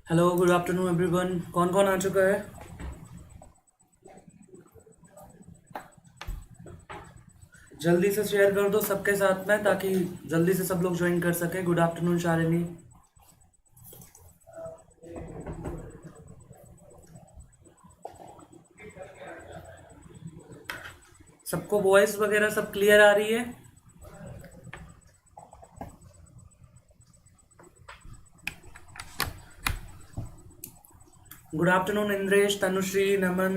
Hello good afternoon everyone. कौन कौन आ चुका है? जल्दी से शेयर कर दो सबके साथ में ताकि जल्दी से सब लोग ज्वाइन कर सके। Good afternoon Shalini. सबको वॉइस वगैरह सब क्लियर आ रही है? Good afternoon Indresh, Tanushree, Naman.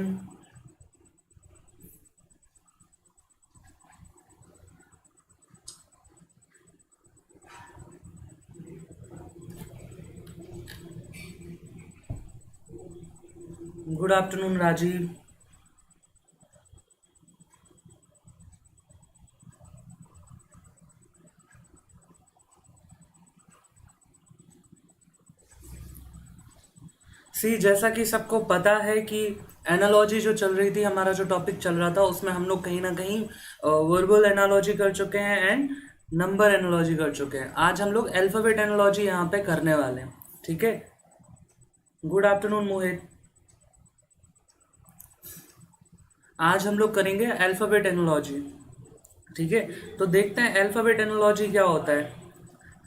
Good afternoon Rajeev. See जैसा कि सबको पता है कि एनालॉजी जो चल रही थी, हमारा जो टॉपिक चल रहा था उसमें हम लोग कहीं ना कहीं वर्बल एनालॉजी कर चुके हैं एंड नंबर एनालॉजी कर चुके हैं। आज हम लोग अल्फाबेट एनालॉजी यहाँ पे करने वाले हैं। ठीक है। गुड आफ्टरनून मोहित। आज हम लोग करेंगे अल्फाबेट एनालॉजी। ठीक है। तो देखते हैं अल्फाबेट एनालॉजी क्या होता है,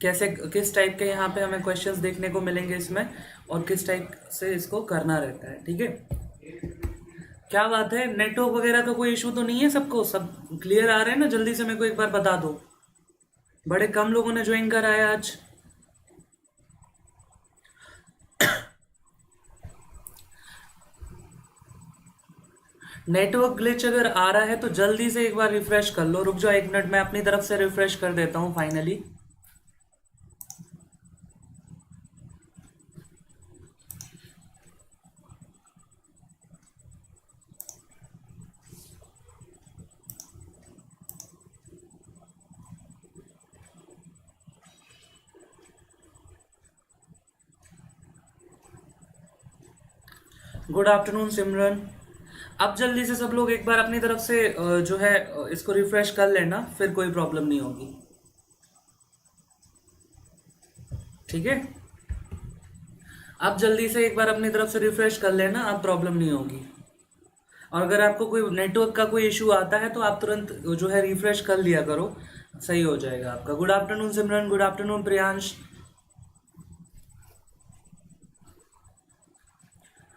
कैसे किस टाइप के यहाँ पे हमें क्वेश्चंस देखने को मिलेंगे इसमें और किस टाइप से इसको करना रहता है। ठीक है। क्या बात है, नेटवर्क वगैरह का कोई इशू तो नहीं है? सबको सब क्लियर आ रहे हैं ना? जल्दी से मेरे को एक बार बता दो। बड़े कम लोगों ने ज्वाइन करा है आज। नेटवर्क ग्लिच अगर आ रहा है तो जल्दी से एक बार रिफ्रेश कर लो। रुक जाओ 1 मिनट, मैं अपनी तरफ से रिफ्रेश कर देता हूँ फाइनली। गुड आफ्टरनून सिमरन। अब जल्दी से सब लोग एक बार अपनी तरफ से जो है इसको रिफ्रेश कर लेना, फिर कोई प्रॉब्लम नहीं होगी। ठीक है। अब जल्दी से एक बार अपनी तरफ से रिफ्रेश कर लेना, अब प्रॉब्लम नहीं होगी। और अगर आपको कोई नेटवर्क का कोई इशू आता है तो आप तुरंत जो है रिफ्रेश कर लिया करो, सही हो जाएगा आपका। Good afternoon Simran. Good afternoon Priyansh.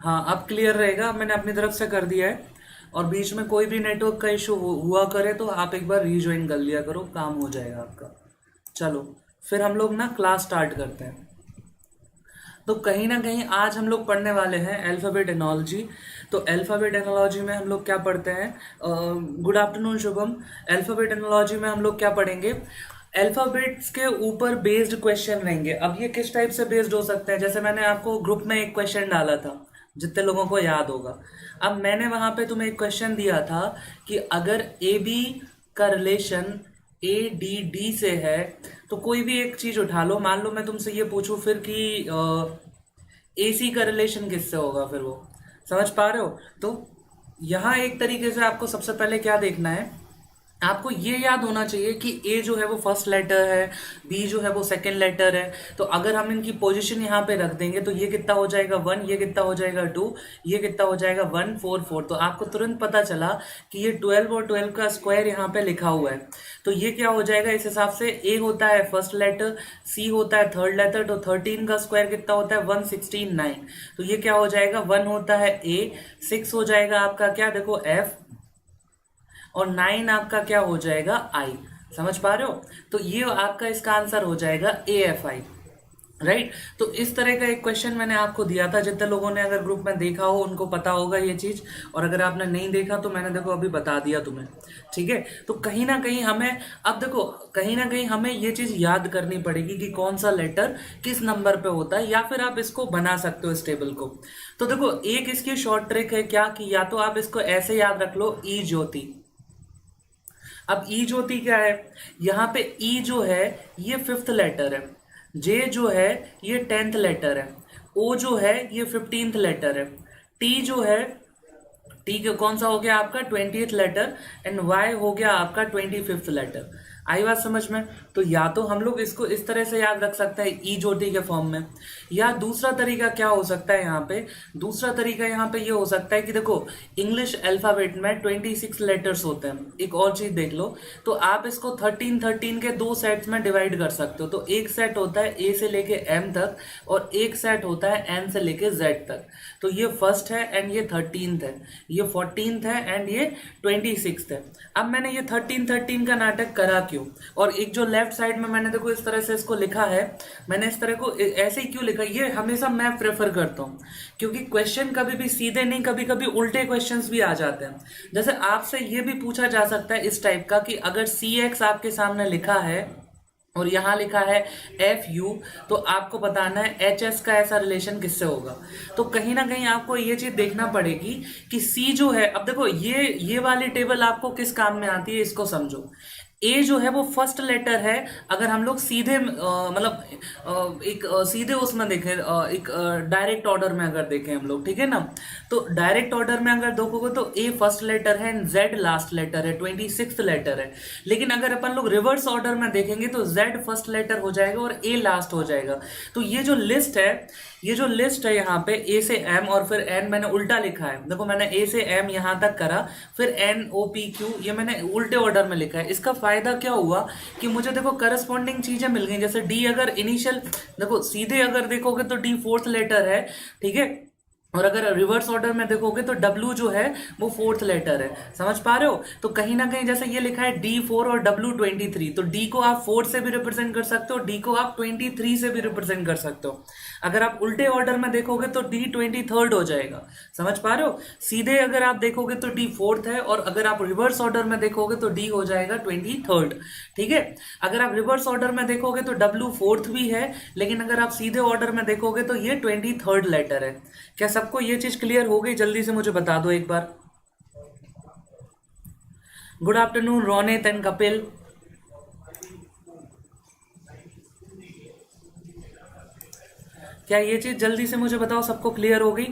हाँ अब क्लियर रहेगा, अब मैंने अपनी तरफ से कर दिया है। और बीच में कोई भी नेटवर्क का इशू हुआ करे तो आप एक बार रीज्वाइन कर लिया करो, काम हो जाएगा आपका। चलो फिर हम लोग ना क्लास स्टार्ट करते हैं। तो कहीं ना कहीं आज हम लोग पढ़ने वाले हैं अल्फाबेट एनोलॉजी। तो अल्फाबेट एनोलॉजी में हम लोग क्या पढ़ते हैं? Good afternoon Shubham. Alphabet analogy में हम लोग क्या पढ़ेंगे? अल्फाबेट्स के ऊपर बेस्ड क्वेश्चन रहेंगे। अब ये किस टाइप से बेस्ड हो सकते हैं? जैसे मैंने आपको ग्रुप में एक क्वेश्चन डाला था, जितने लोगों को याद होगा। अब मैंने वहां पे तुम्हें एक क्वेश्चन दिया था कि अगर ए बी का रिलेशन ए डी डी से है तो कोई भी एक चीज उठा लो। मान लो मैं तुमसे ये पूछूं फिर कि ए सी का रिलेशन किससे होगा, फिर वो समझ पा रहे हो? तो यहाँ एक तरीके से आपको सबसे पहले क्या देखना है, आपको ये याद होना चाहिए कि ए जो है वो फर्स्ट लेटर है, बी जो है वो सेकंड लेटर है। तो अगर हम इनकी पोजीशन यहाँ पे रख देंगे तो ये कितना हो जाएगा 1, ये कितना हो जाएगा 2, ये कितना हो जाएगा 1 4 4। तो आपको तुरंत पता चला कि ये 12 और 12 का स्क्वायर यहाँ पे लिखा हुआ है। तो ये क्या हो जाएगा इस हिसाब से? ए होता है फर्स्ट लेटर, सी होता है थर्ड लेटर, तो 13 का स्क्वायर कितना होता है 116 9। तो ये क्या हो जाएगा? 1 होता है ए, 6 हो जाएगा आपका क्या, देखो एफ, और 9 आपका क्या हो जाएगा आई। समझ पा रहे हो? तो ये आपका इसका आंसर हो जाएगा ए एफ आई। राइट। तो इस तरह का एक क्वेश्चन मैंने आपको दिया था। जितने लोगों ने अगर ग्रुप में देखा हो उनको पता होगा ये चीज, और अगर आपने नहीं देखा तो मैंने देखो अभी बता दिया तुम्हें। ठीक है। तो कहीं ना कहीं हमें, अब देखो कहीं ना कहीं हमें ये चीज याद करनी पड़ेगी कि कौन सा लेटर किस नंबर पे होता है, या फिर आप इसको बना सकते हो इस टेबल को। तो देखो एक इसकी शॉर्ट ट्रिक है क्या, कि या तो आप इसको ऐसे याद रख लो, ई ज्योति। अब ई ज्योति क्या है? यहाँ पे ई जो है ये फिफ्थ लेटर है, जे जो है ये 10th लेटर है, ओ जो है ये 15th लेटर है, टी जो है, टी कौन सा हो गया आपका 20th लेटर, एंड वाई हो गया आपका 25th लेटर। आई बात समझ में? तो या तो हम लोग इसको इस तरह से याद रख सकते हैं ई ज्योति के फॉर्म में, या दूसरा तरीका क्या हो सकता है यहाँ पे, दूसरा तरीका यहाँ पे ये हो सकता है कि देखो इंग्लिश अल्फाबेट में 26 लेटर्स होते हैं। एक और चीज देख लो, तो आप इसको 13 के दो सेट्स में डिवाइड कर सकते हो। तो एक सेट होता है ए से लेके एम तक, और एक सेट होता है एन से लेके जेड तक। तो ये फर्स्ट है एंड ये 13th है, ये 14th है एंड ये 26th है। अब मैंने ये 13 का नाटक करा क्यों, और एक जो लेफ्ट साइड में मैंने देखो इस तरह से इसको लिखा है, मैंने इस तरह को ऐसे ही क्यों लिखा, ये हमेशा मैं प्रेफर करता हूँ, क्योंकि क्वेश्चन कभी भी सीधे नहीं, कभी कभी उल्टे क्वेश्चंस भी आ जाते हैं। जैसे आपसे ये भी पूछा जा सकता है इस टाइप का कि अगर CX आपके सामने लिखा है और यहाँ लिखा है FU, तो आपको बताना है HS का ऐसा रिलेशन किससे होगा। तो कहीं ना कहीं आपको ये चीज देखना पड़ेगी कि C जो है, अब देखो ये वाली टेबल आपको किस काम में आती है, इसको समझो। ए जो है वो फर्स्ट लेटर है, अगर हम लोग सीधे मतलब एक सीधे उसमें देखें, एक डायरेक्ट ऑर्डर में अगर देखें हम लोग, ठीक है ना, तो डायरेक्ट ऑर्डर में अगर देखोगे तो ए फर्स्ट लेटर है एंड जेड लास्ट लेटर है, 26th लेटर है। लेकिन अगर अपन लोग रिवर्स ऑर्डर में देखेंगे तो जेड फर्स्ट लेटर हो जाएगा और ए लास्ट हो जाएगा। तो ये जो लिस्ट है, ये जो लिस्ट है यहाँ पे ए से एम और फिर एन मैंने उल्टा लिखा है, देखो मैंने ए से एम यहाँ तक करा, फिर NOPQ ये मैंने उल्टे ऑर्डर में लिखा है। इसका फायदा क्या हुआ कि मुझे देखो करस्पॉन्डिंग चीजें मिल गई। जैसे डी अगर इनिशियल, देखो सीधे अगर देखोगे तो डी फोर्थ लेटर है, ठीक है, और अगर रिवर्स ऑर्डर में देखोगे तो W जो है वो फोर्थ लेटर है। समझ पा रहे हो? तो कहीं ना कहीं जैसे ये लिखा है D4 और W23, तो D को आप 4 से भी रिप्रेजेंट कर सकते हो, D को आप 23 से भी रिप्रेजेंट कर सकते हो। अगर आप उल्टे ऑर्डर में देखोगे तो D 23rd हो जाएगा। समझ पा रहे हो? सीधे अगर आप देखोगे तो D 4th है, और अगर आप रिवर्स ऑर्डर में देखोगे तो D हो जाएगा 23rd। ठीक है, अगर आप रिवर्स ऑर्डर में देखोगे तो W 4th भी है, लेकिन अगर आप सीधे ऑर्डर में देखोगे तो ये 23rd लेटर है। क्या सबको ये चीज क्लियर हो गई? जल्दी से मुझे बता दो एक बार। Good afternoon Ronit and Kapil. क्या ये चीज जल्दी से मुझे बताओ, सबको क्लियर हो गई?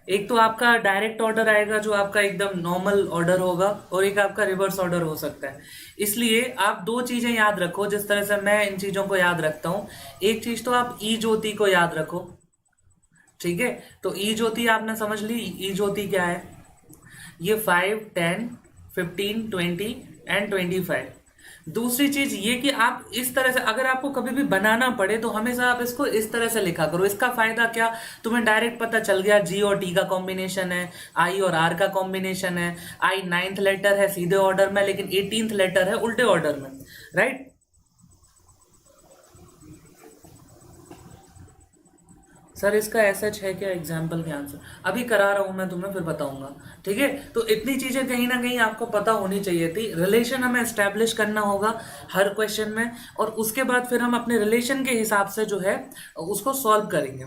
एक तो आपका डायरेक्ट ऑर्डर आएगा जो आपका एकदम नॉर्मल ऑर्डर होगा, और एक आपका रिवर्स ऑर्डर हो सकता है। इसलिए आप दो चीजें याद रखो जिस तरह से मैं इन चीजों को याद रखता हूं। एक चीज तो आप ई ज्योति को याद रखो, ठीक है, तो ई ज्योति आपने समझ ली। ई ज्योति क्या है? ये 5, 10, 15, 20 एंड 25। दूसरी चीज ये कि आप इस तरह से अगर आपको कभी भी बनाना पड़े तो हमेशा आप इसको इस तरह से लिखा करो। इसका फायदा क्या, तुम्हें डायरेक्ट पता चल गया जी और टी का कॉम्बिनेशन है, आई और आर का कॉम्बिनेशन है। आई 9th लेटर है सीधे ऑर्डर में, लेकिन 18th लेटर है उल्टे ऑर्डर में, राइट? सर इसका SH है क्या एग्जाम्पल के आंसर? अभी करा रहा हूं मैं तुम्हें, फिर बताऊंगा। ठीक है, तो इतनी चीजें कहीं ना कहीं आपको पता होनी चाहिए थी। रिलेशन हमें एस्टेब्लिश करना होगा हर क्वेश्चन में, और उसके बाद फिर हम अपने रिलेशन के हिसाब से जो है उसको सॉल्व करेंगे।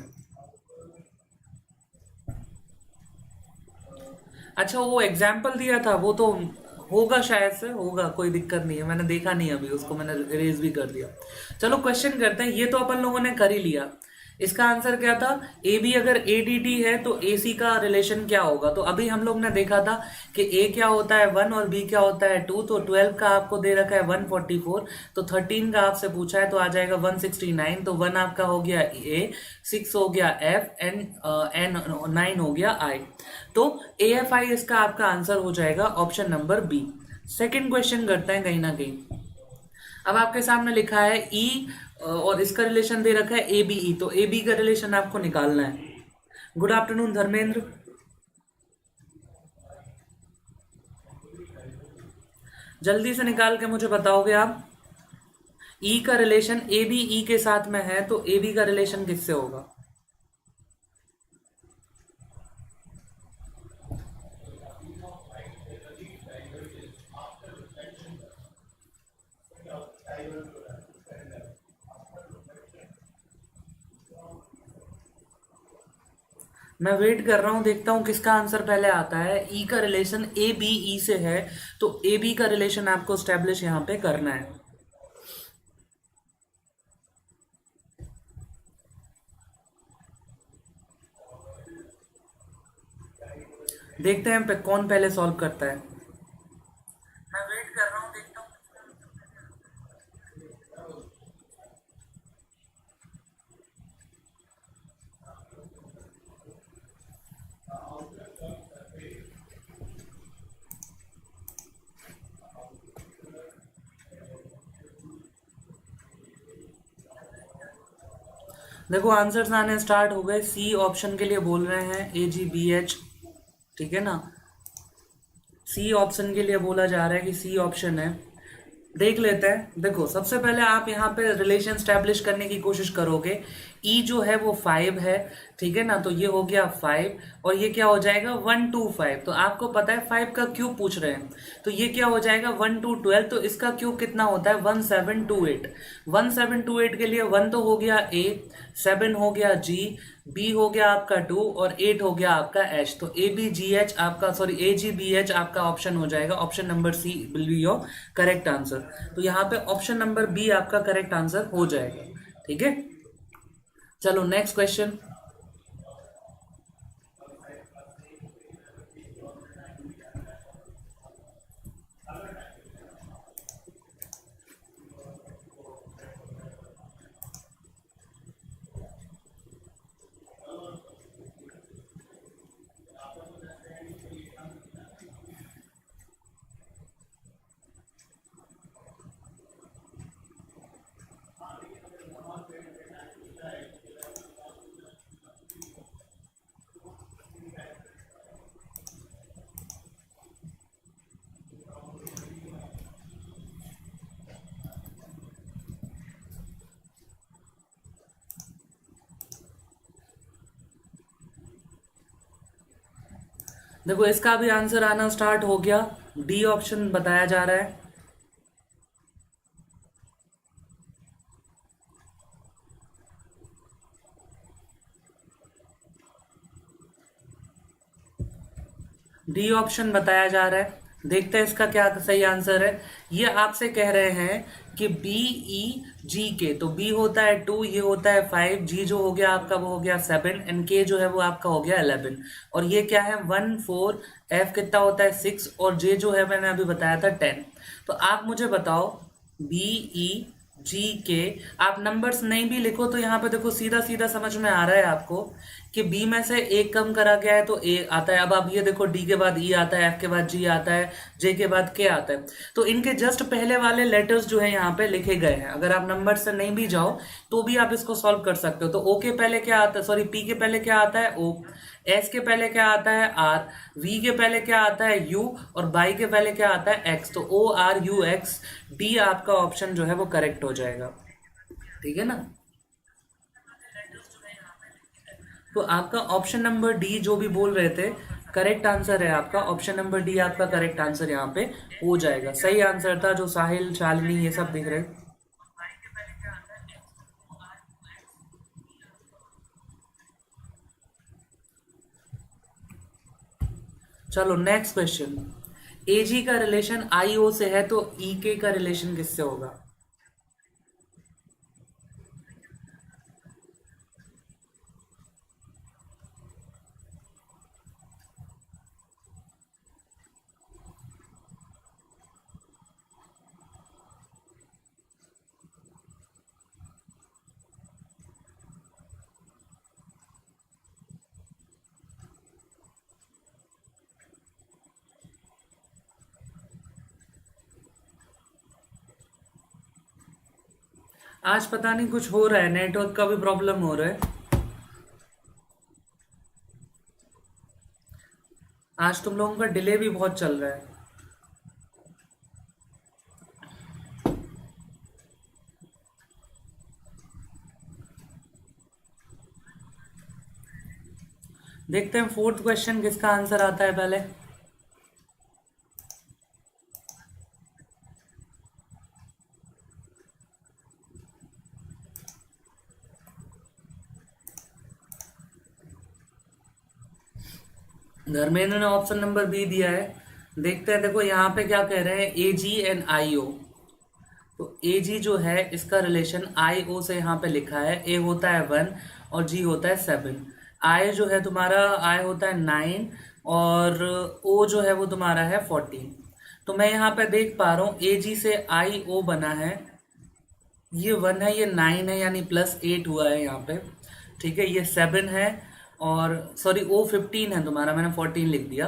अच्छा, वो एग्जाम्पल दिया था वो तो होगा, शायद से होगा, कोई दिक्कत नहीं है, मैंने देखा नहीं अभी उसको, मैंने इरेज भी कर दिया। चलो क्वेश्चन करते हैं। ये तो अपन लोगों ने कर ही लिया। इसका आंसर क्या था? ए बी अगर ADD है तो AC का रिलेशन क्या होगा? तो अभी हम लोग ने देखा था कि A क्या होता है 1 और B क्या होता है 2। तो 12 का आपको दे रखा है 144, तो 13 का आपसे पूछा है तो आ जाएगा 169। तो 1 आपका हो गया A, 6 हो गया F एंड N 9 हो गया I। तो AFI इसका आपका आंसर हो जाएगा option number B। Second question करते हैं कहीं ना कहीं। अब आपके सामने लिखा है E और इसका रिलेशन दे रखा है ABE, तो AB का रिलेशन आपको निकालना है। Good afternoon Dharmendra. जल्दी से निकाल के मुझे बताओगे आप। E का रिलेशन ABE के साथ में है, तो AB का रिलेशन किससे होगा? मैं वेट कर रहा हूं, देखता हूं किसका आंसर पहले आता है। ई का रिलेशन ABE से है, तो AB का रिलेशन आपको स्टैब्लिश यहां पे करना है। देखते हैं कौन पहले सॉल्व करता है। मैं वेट कर रहा हूं, देखता हूं देखो आंसर्स आने स्टार्ट हो गए। सी ऑप्शन के लिए बोल रहे हैं, AGBH, ठीक है ना। सी ऑप्शन के लिए बोला जा रहा है कि सी ऑप्शन है। देख लेते हैं। देखो सबसे पहले आप यहाँ पे रिलेशन स्टैब्लिश करने की कोशिश करोगे। ई जो है वो 5 है, ठीक है ना, तो ये हो गया 5 और ये क्या हो जाएगा 125। तो आपको पता है 5 का क्यूब पूछ रहे हैं, तो ये क्या हो जाएगा 1 to 12, तो इसका क्यूब कितना होता है 1728। 1728 के लिए 1 तो हो गया ए, 7 हो गया जी, बी हो गया आपका 2 और 8 हो गया आपका एच। तो ABGH आपका, सॉरी AGBH आपका ऑप्शन हो जाएगा। Option number C will be your correct answer. तो यहाँ पे ऑप्शन नंबर बी आपका करेक्ट आंसर हो जाएगा, ठीक है। चलो नेक्स्ट क्वेश्चन। देखो इसका भी आंसर आना स्टार्ट हो गया। डी ऑप्शन बताया जा रहा है। डी ऑप्शन बताया जा रहा है। देखते हैं इसका क्या सही आंसर है। ये आपसे कह रहे हैं कि BEGK, तो बी होता है 2, ये होता है 5, जी जो हो गया आपका वो हो गया 7 एंड के जो है वो आपका हो गया 11 और ये क्या है 1 4, एफ कितना होता है 6 और जे जो है मैंने अभी बताया था 10। तो आप मुझे बताओ BEGK, आप नंबर्स नहीं भी लिखो तो यहाँ पे देखो सीधा सीधा समझ में आ रहा है आपको कि बी में से एक कम करा गया है तो ए आता है। अब आप ये देखो डी के बाद ई आता है, एफ के बाद जी आता है, जे के बाद के आता है। तो इनके जस्ट पहले वाले लेटर्स जो है यहाँ पे लिखे गए हैं। अगर आप नंबर से नहीं भी जाओ तो भी आप इसको सॉल्व कर सकते हो। तो ओ के पहले क्या आता है, सॉरी पी के पहले क्या आता है ओ, एस के पहले क्या आता है आर, वी के पहले क्या आता है यू और बाई के पहले क्या आता है एक्स। तो ORUX, डी आपका ऑप्शन जो है वो करेक्ट हो जाएगा, ठीक है ना। तो आपका ऑप्शन नंबर डी जो भी बोल रहे थे करेक्ट आंसर है आपका। ऑप्शन नंबर डी आपका करेक्ट आंसर यहाँ पे हो जाएगा। सही आंसर था जो साहिल, शालिनी ये सब दिख रहे। चलो नेक्स्ट क्वेश्चन। AG का रिलेशन IO से है तो EK का रिलेशन किससे होगा। आज पता नहीं कुछ हो रहा है, नेटवर्क का भी प्रॉब्लम हो रहा है। आज तुम लोगों का डिले भी बहुत चल रहा है। देखते हैं फोर्थ क्वेश्चन किसका आंसर आता है पहले। धर्मेंद्र ने ऑप्शन नंबर बी दिया है। देखते हैं। देखो यहाँ पे क्या कह रहे हैं AG एंड IO। तो AG जो है इसका रिलेशन IO से यहाँ पे लिखा है। A होता है 1 और G होता है 7। I जो है तुम्हारा I होता है 9 और O जो है वो तुम्हारा है 14। तो मैं यहाँ पे देख पा रहा हूँ AG से IO बना है। ये 1 है, ये 9 है, यानी +8 हुआ है यहाँ पे, ठीक है। ये 7 है और सॉरी O 15 है तुम्हारा, मैंने 14 लिख दिया।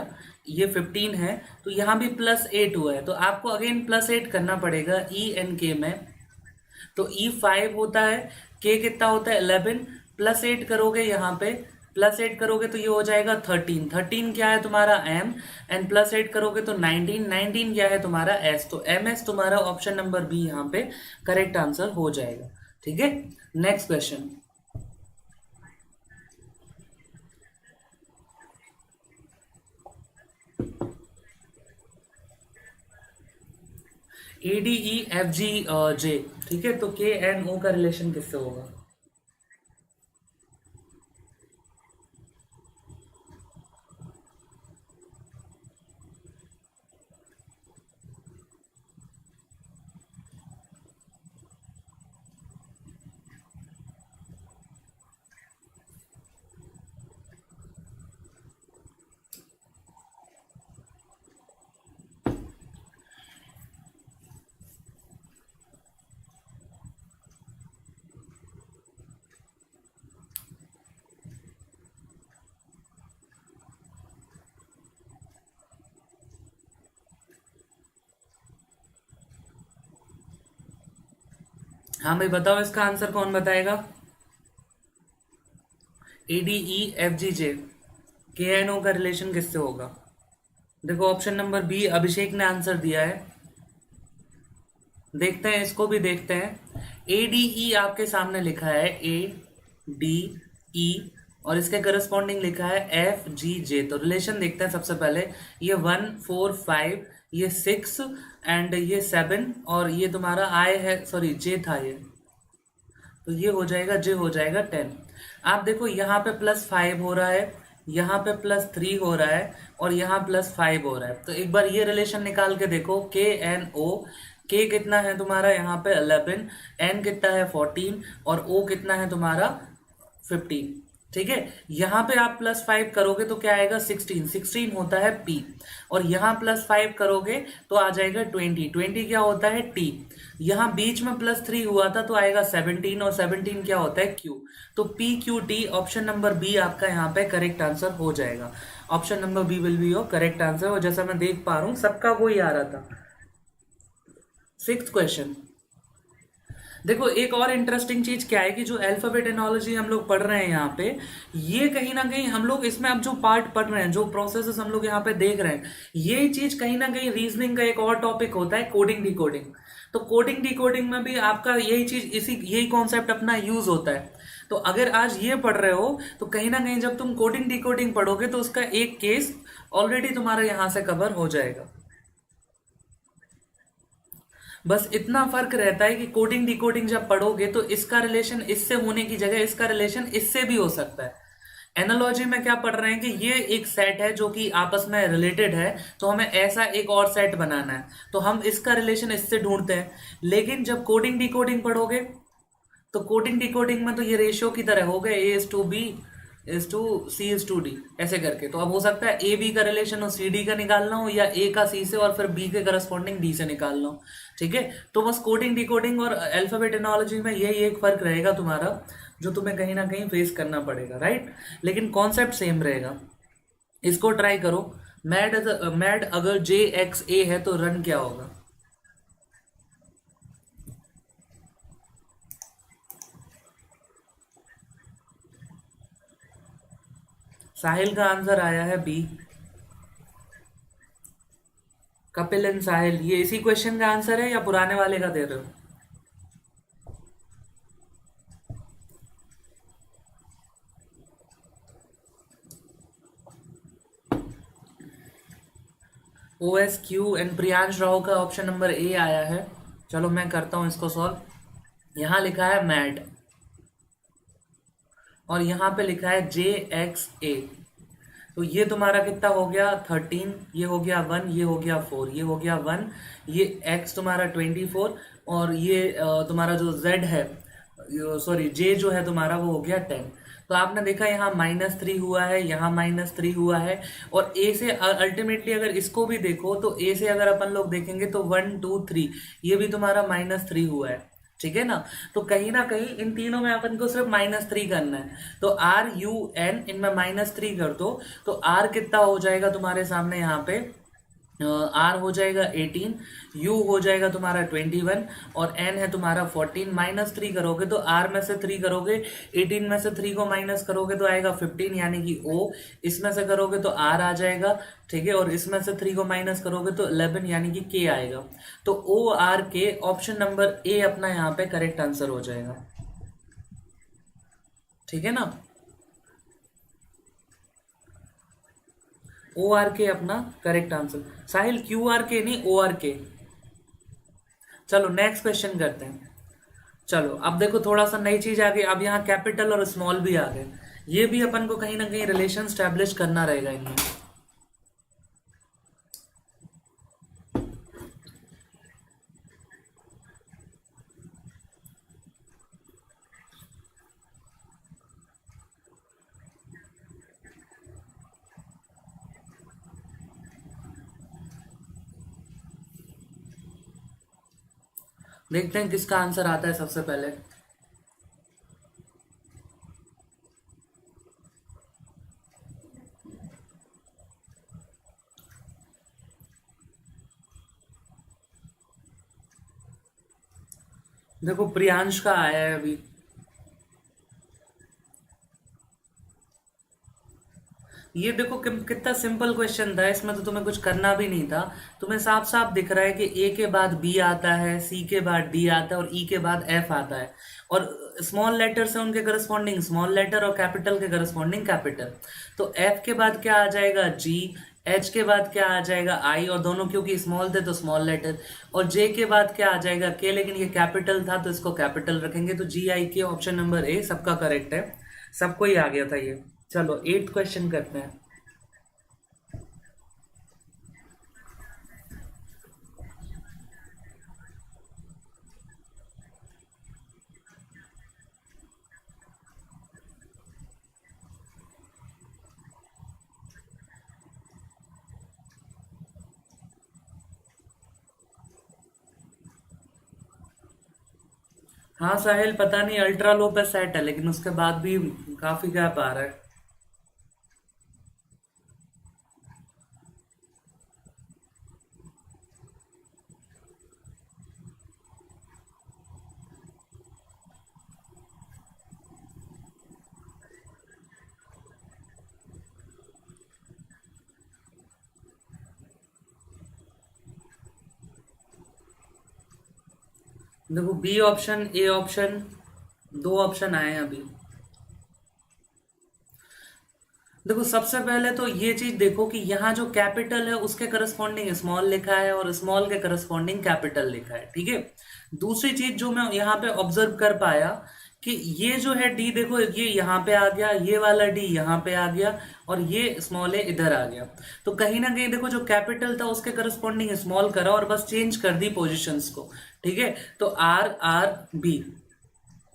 ये 15 है तो यहाँ भी +8 हुआ है। तो आपको अगेन +8 करना पड़ेगा E एंड K में। तो E 5 होता है, K कितना होता है 11, +8 करोगे यहाँ पे, +8 करोगे तो ये हो जाएगा 13, 13 क्या है तुम्हारा m, एंड +8 करोगे तो 19, 19 क्या है तुम्हारा s, तो ms तुम्हारा ऑप्शन नंबर बी यहाँ पे करेक्ट आंसर हो जाएगा। ठीक है, नेक्स्ट क्वेश्चन। ADEFGJ, ठीक है, तो KNO का रिलेशन किससे होगा? हाँ भाई बताओ, इसका आंसर कौन बताएगा? ADEFGJ, KNO का रिलेशन किससे होगा? देखो ऑप्शन नंबर बी अभिषेक ने आंसर दिया है, देखते हैं इसको भी देखते हैं। ADE आपके सामने लिखा है ADE, और इसके करस्पॉन्डिंग लिखा है FGJ, तो रिलेशन देखते हैं सबसे पहले। ये 1 4 5, ये 6 एंड ये 7, और ये तुम्हारा I है, सॉरी J था ये, तो ये हो जाएगा J हो जाएगा 10। आप देखो यहाँ पे +5 हो रहा है, यहाँ पे +3 हो रहा है, और यहाँ +5 हो रहा है, तो एक बार ये रिलेशन निकाल के देखो। KNO, K कितना है तुम्हारा यहाँ पे 11, N कितना है 14, और O कितना है तुम्हारा 15। ठीक है, यहाँ पे आप +5 करोगे तो क्या आएगा 16, 16 होता है P, और यहाँ +5 करोगे तो आ जाएगा 20, 20 क्या होता है T, यहाँ बीच में +3 हुआ था तो आएगा 17, और 17 क्या होता है Q, तो PQT ऑप्शन नंबर बी आपका यहाँ पे करेक्ट आंसर हो जाएगा। Option number B will be your correct answer, और जैसा मैं देख पा रहा हूँ सबका वही आ रहा था। 6th क्वेश्चन, देखो एक और इंटरेस्टिंग चीज क्या है कि जो अल्फाबेट एनोलॉजी हम लोग पढ़ रहे हैं यहाँ पे, ये कहीं ना कहीं हम लोग इसमें अब जो पार्ट पढ़ रहे हैं, जो प्रोसेसेस हम लोग यहाँ पे देख रहे हैं, ये चीज कहीं ना कहीं रीजनिंग का एक और टॉपिक होता है कोडिंग डिकोडिंग। तो कोडिंग डिकोडिंग में भी आपका यही चीज, यही कॉन्सेप्ट अपना यूज होता है। तो अगर आज ये पढ़ रहे हो तो कहीं ना कहीं जब तुम कोडिंग डिकोडिंग पढ़ोगे तो उसका एक केस ऑलरेडी तुम्हारा यहाँ से कवर हो जाएगा। बस इतना फर्क रहता है कि कोडिंग डिकोडिंग जब पढ़ोगे तो इसका रिलेशन इससे होने की जगह इसका रिलेशन इससे भी हो सकता है। एनालॉजी में क्या पढ़ रहे हैं कि ये एक सेट है जो कि आपस में रिलेटेड है, तो हमें ऐसा एक और सेट बनाना है, तो हम इसका रिलेशन इससे ढूंढते हैं। लेकिन जब कोडिंग डिकोडिंग पढ़ोगे तो कोडिंग डिकोडिंग में तो ये रेशियो की तरह हो गए, A:B:C:D ऐसे करके। तो अब हो सकता है AB का रिलेशन हो CD का निकालना हो, या A का C से और फिर B के करस्पॉन्डिंग D से निकालना हो। ठीक है, तो बस कोडिंग डिकोडिंग और अल्फाबेट एनोलॉजी में यही एक फर्क रहेगा तुम्हारा, जो तुम्हें कहीं ना कहीं फेस करना पड़ेगा, राइट। लेकिन कॉन्सेप्ट सेम रहेगा। इसको ट्राई करो। मैड अगर JXA है तो रन क्या होगा? साहिल का आंसर आया है बी, कपिल एंड साहिल। ये इसी क्वेश्चन का आंसर है या पुराने वाले का दे रहे हो? OSQ एंड प्रियांश राव का ऑप्शन नंबर ए आया है। चलो मैं करता हूं इसको सॉल्व। यहाँ लिखा है मैड, और यहाँ पे लिखा है JXA, तो ये तुम्हारा कितना हो गया 13, ये हो गया 1, ये हो गया 4, ये हो गया 1, ये X तुम्हारा 24, और ये तुम्हारा जो Z है, सॉरी J जो है तुम्हारा वो हो गया 10। तो आपने देखा यहाँ -3 हुआ है, यहाँ -3 हुआ है, और A से अल्टीमेटली अगर इसको भी देखो तो A से अगर अपन लोग देखेंगे तो 1 2 3 ये भी तुम्हारा -3 हुआ है। ठीक है ना, तो कहीं ना कहीं इन तीनों में अपन को सिर्फ -3 करना है। तो RUN इनमें -3 कर दो, तो R कितना हो जाएगा तुम्हारे सामने यहाँ पे आर हो जाएगा 18, यू हो जाएगा तुम्हारा 21 और एन है तुम्हारा 14। -3 करोगे तो आर में से 3 करोगे, 18 में से 3 को माइनस करोगे तो आएगा 15 यानी कि ओ। इसमें से करोगे तो आर आ जाएगा, ठीक है, और इसमें से 3 को माइनस करोगे तो 11 यानी कि के आएगा। तो ओ आर के, ऑप्शन नंबर ए अपना यहाँ पे करेक्ट आंसर हो जाएगा, ठीक है ना। ओ आर के अपना करेक्ट आंसर। साहिल क्यू आर के नहीं, ओ आर के। चलो नेक्स्ट क्वेश्चन करते हैं। चलो अब देखो थोड़ा सा नई चीज आ गई, अब यहाँ कैपिटल और स्मॉल भी आ गए। ये भी अपन को कहीं ना कहीं रिलेशन स्टैब्लिश करना रहेगा इनमें। देखते हैं किसका आंसर आता है सबसे पहले। देखो प्रियांश का आया है अभी। ये देखो कितना सिंपल क्वेश्चन था, इसमें तो तुम्हें कुछ करना भी नहीं था। तुम्हें साफ साफ दिख रहा है कि ए के बाद बी आता है, सी के बाद डी आता है और ई के बाद एफ आता है। और स्मॉल लेटर से उनके करस्पॉन्डिंग स्मॉल लेटर और कैपिटल के करस्पॉन्डिंग कैपिटल। तो एफ के बाद क्या आ जाएगा, जी। एच के बाद क्या आ जाएगा, आई, और दोनों क्योंकि स्मॉल थे तो स्मॉल लेटर। और जे के बाद क्या आ जाएगा, के, लेकिन ये कैपिटल था तो इसको कैपिटल रखेंगे। तो जी आई के, ऑप्शन नंबर ए सबका करेक्ट है। सबको ही आ गया था ये। चलो 8th क्वेश्चन करते हैं। हाँ साहिल, पता नहीं अल्ट्रा लो पे सेट है लेकिन उसके बाद भी काफी गैप आ रहा है। देखो बी ऑप्शन, ए ऑप्शन, दो ऑप्शन आए हैं अभी। देखो सबसे पहले तो ये चीज देखो कि यहाँ जो कैपिटल है उसके करस्पॉन्डिंग स्मॉल लिखा है और स्मॉल के करस्पॉन्डिंग कैपिटल लिखा है, ठीक है। दूसरी चीज जो मैं यहाँ पे ऑब्जर्व कर पाया कि ये जो है डी, देखो ये यहाँ पे आ गया, ये वाला डी यहाँ पे आ गया और ये स्मॉल है इधर आ गया। तो कहीं ना कहीं देखो जो कैपिटल था उसके करस्पॉन्डिंग स्मॉल करा और बस चेंज कर दी पोजिशंस को, ठीक है। तो आर आर बी,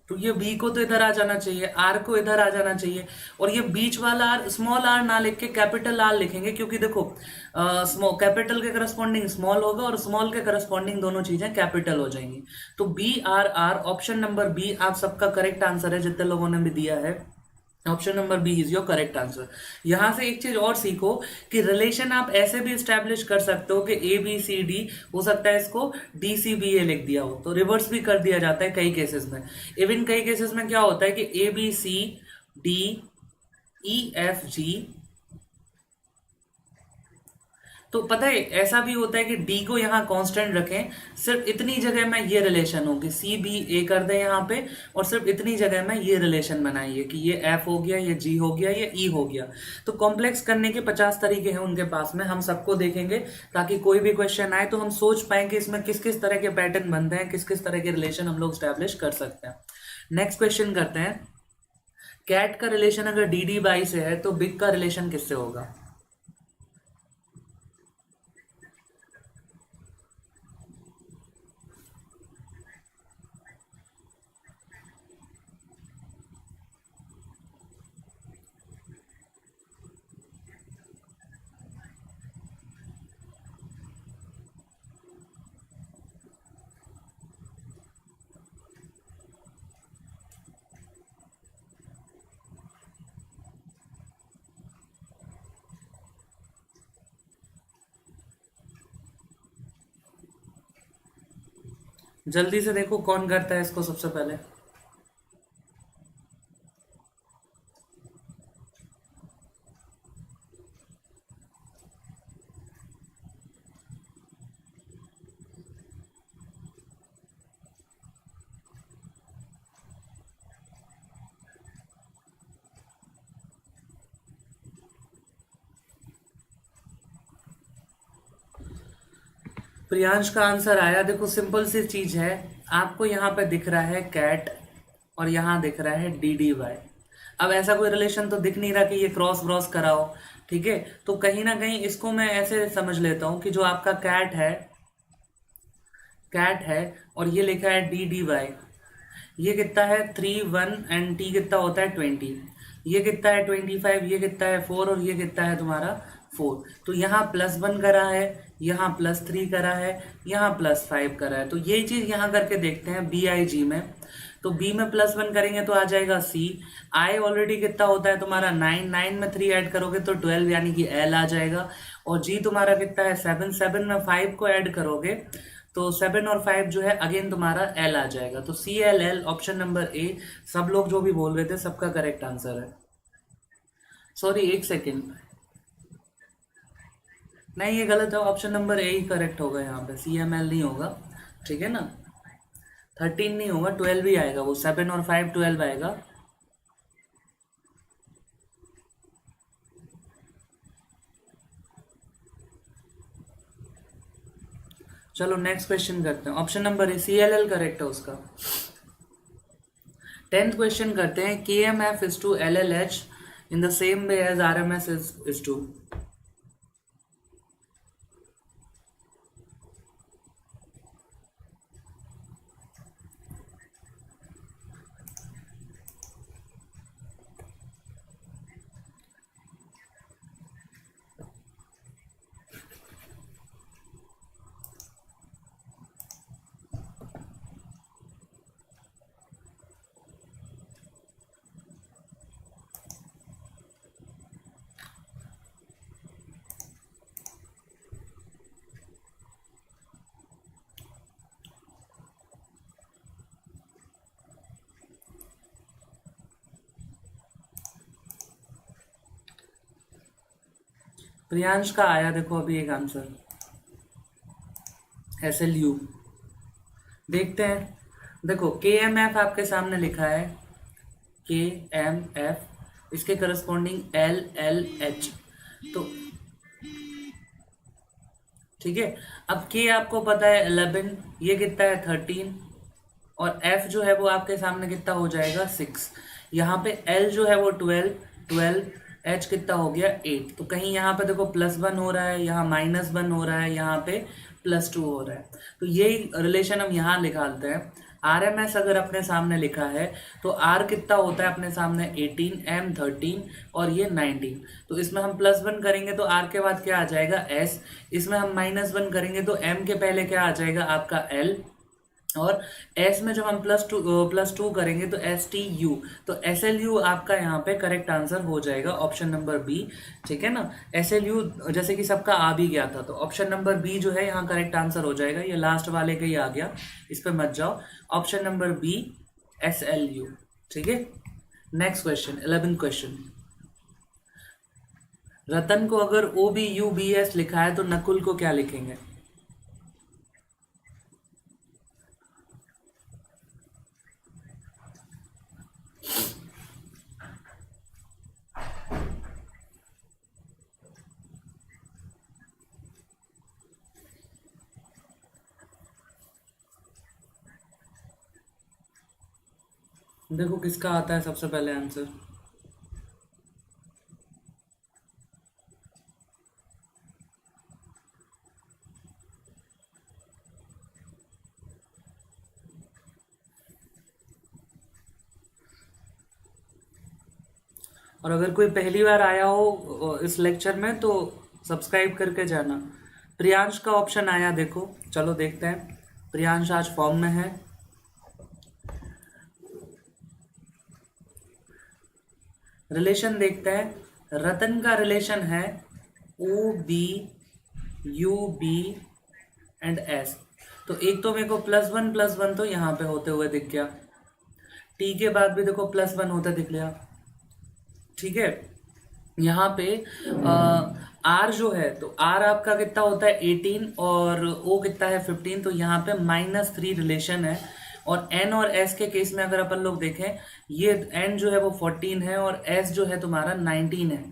तो ये बी को तो इधर आ जाना चाहिए, आर को इधर आ जाना चाहिए। और ये बीच वाला आर स्मॉल आर ना लिख के कैपिटल आर लिखेंगे क्योंकि देखो कैपिटल के करस्पॉन्डिंग स्मॉल होगा और स्मॉल के करस्पॉन्डिंग दोनों चीजें कैपिटल हो जाएंगी। तो B R R, option number B आप सबका करेक्ट आंसर है जितने लोगों ने भी दिया है। Option number B is your correct answer. यहां से एक चीज और सीखो कि रिलेशन आप ऐसे भी स्टैब्लिश कर सकते हो कि ए बी सी डी, हो सकता है इसको डी सी बी ए लिख दिया हो तो रिवर्स भी कर दिया जाता है कई केसेस में। इवन कई केसेस में क्या होता है कि A B C D E F G, तो पता है ऐसा भी होता है कि डी को यहाँ कांस्टेंट रखें, सिर्फ इतनी जगह में ये रिलेशन होगी, सी बी ए कर दें यहाँ पे और सिर्फ इतनी जगह में ये रिलेशन बनाइए कि ये एफ हो गया, ये जी हो गया, ये ई हो गया। तो कॉम्प्लेक्स करने के 50 तरीके हैं उनके पास में, हम सबको देखेंगे ताकि कोई भी क्वेश्चन आए तो हम सोच पाए कि इसमें किस किस तरह के पैटर्न बनते हैं, किस किस तरह के रिलेशन हम लोग स्टैब्लिश कर सकते हैं। नेक्स्ट क्वेश्चन करते हैं। कैट का रिलेशन अगर डी डी बाई से है तो बिग का रिलेशन किससे होगा। जल्दी से देखो कौन करता है इसको सबसे पहले। प्रियांश का आंसर आया। देखो सिंपल सी चीज है, आपको यहाँ पे दिख रहा है कैट और यहाँ दिख रहा है डी डी वाई। अब ऐसा कोई रिलेशन तो दिख नहीं रहा कि ये क्रॉस ब्रॉस कराओ, ठीक है। तो कहीं ना कहीं इसको मैं ऐसे समझ लेता हूँ कि जो आपका कैट है और ये लिखा है डी डी वाई, ये कितना है 3 1 एंड टी कितना होता है 20, ये कितना है 25, ये कितना है 4 और ये कितना है तुम्हारा 4। तो यहाँ +1 करा है, यहाँ +3 करा है, यहाँ +5 करा है। तो ये चीज यहाँ करके देखते हैं बी आई जी में। तो बी में +1 करेंगे तो आ जाएगा सी। आई ऑलरेडी कितना होता है तुम्हारा 9, 9 में 3 ऐड करोगे तो 12 यानी कि एल आ जाएगा। और जी तुम्हारा कितना है 7, 7 में 5 को ऐड करोगे तो 7 और 5 जो है अगेन तुम्हारा एल आ जाएगा। तो C L L option number A. सब लोग जो भी बोल रहे थे सबका करेक्ट आंसर है। सॉरी एक सेकेंड, नहीं ये गलत है, ऑप्शन नंबर ए ही करेक्ट होगा यहाँ पे, सी एम एल नहीं होगा, ठीक है ना। 13 नहीं होगा, 12 ही आएगा, वो 7 और 5 12 आएगा। चलो नेक्स्ट क्वेश्चन करते हैं। Option number A C L L correct है उसका। 10th क्वेश्चन करते हैं, K M F is to L L H in the same way as R M S is to. Priyansh का आया देखो अभी एक आंसर, एस एल यू। देखते हैं, देखो के एम एफ आपके सामने लिखा है, के एम एफ इसके करस्पॉन्डिंग एल एल एच। तो ठीक है, अब के आपको पता है 11, ये कितना है 13 और एफ जो है वो आपके सामने कितना हो जाएगा 6। यहाँ पे एल जो है वो 12, 12 एच कितना हो गया 8। तो कहीं यहाँ पे देखो +1 हो रहा है, यहाँ -1 हो रहा है, यहाँ पे +2 हो रहा है। तो यही रिलेशन हम यहाँ निकालते हैं। आर एम एस अगर अपने सामने लिखा है तो आर कितना होता है अपने सामने 18, एम 13 और ये 19। तो इसमें हम +1 करेंगे तो आर के बाद क्या आ जाएगा एस, इसमें हम -1 करेंगे तो एम के पहले क्या आ जाएगा आपका एल, और एस में जब हम +2 करेंगे तो एस टी यू। तो एस एल यू आपका यहाँ पे करेक्ट आंसर हो जाएगा ऑप्शन नंबर बी, ठीक है ना। एस एल यू जैसे कि सबका आ भी गया था, तो ऑप्शन नंबर बी जो है यहाँ करेक्ट आंसर हो जाएगा। ये लास्ट वाले का ही आ गया, इस पे मत जाओ। Option number B S L U, ठीक है। Next question 11th question. Ratan को अगर O B U B S लिखा है तो नकुल को क्या लिखेंगे। देखो किसका आता है सबसे पहले आंसर। और अगर कोई पहली बार आया हो इस लेक्चर में तो सब्सक्राइब करके जाना। प्रियांश का ऑप्शन आया देखो, चलो देखते हैं। प्रियांश आज फॉर्म में है। रिलेशन देखते हैं। रतन का रिलेशन है O B U B and S. तो एक तो मेरे को प्लस वन तो यहाँ पे होते हुए दिख गया, टी के बाद भी देखो प्लस वन होता दिख गया। ठीक है, यहाँ पे आर जो है, तो आर आपका कितना होता है 18 और ओ कितना है 15, तो यहाँ पे -3 रिलेशन है। और एन और एस के केस में अगर अपन लोग देखें, ये एन जो है वो 14 है और एस जो है तुम्हारा 19 है,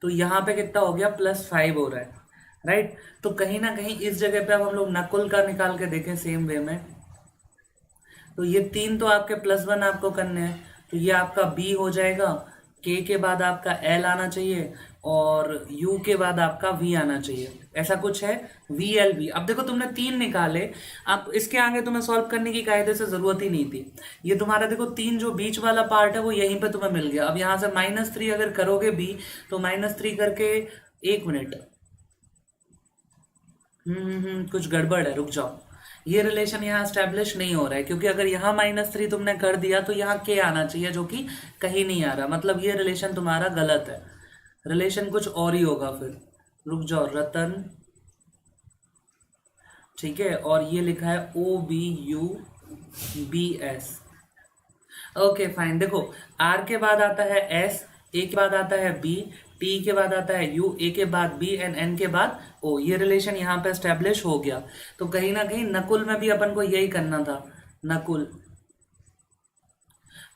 तो यहाँ पे कितना हो गया +5 हो रहा है, राइट। तो कहीं ना कहीं इस जगह पे अब हम लोग नकुल का निकाल के देखें सेम वे में, तो ये 3 तो आपके +1 आपको करने हैं, तो ये आपका बी हो जाएगा, के बाद आपका एल आना चाहिए और यू के बाद आपका वी आना चाहिए, ऐसा कुछ है वी एल बी। अब देखो तुमने 3 निकाले, अब इसके आगे तुम्हें सॉल्व करने की कायदे से जरूरत ही नहीं थी। ये तुम्हारा देखो 3 जो बीच वाला पार्ट है वो यहीं पे तुम्हें मिल गया। अब यहाँ से -3 अगर करोगे बी, तो -3 करके 1 मिनट, कुछ गड़बड़ है, रुक जाओ। ये रिलेशन यहाँ स्टैब्लिश नहीं हो रहा है, क्योंकि अगर यहाँ -3 तुमने कर दिया तो यहाँ के आना चाहिए, जो कि कहीं नहीं आ रहा, मतलब ये रिलेशन तुम्हारा गलत है, रिलेशन कुछ और ही होगा फिर। रुक जाओ, रतन, ठीक है, और ये लिखा है OBUBS। ओके फाइन, देखो आर के बाद आता है एस, ए के बाद आता है बी, टी के बाद आता है यू, ए के बाद बी एंड एन के बाद ओ। ये रिलेशन यहाँ पे एस्टेब्लिश हो गया। तो कहीं ना कहीं नकुल में भी अपन को यही करना था, नकुल।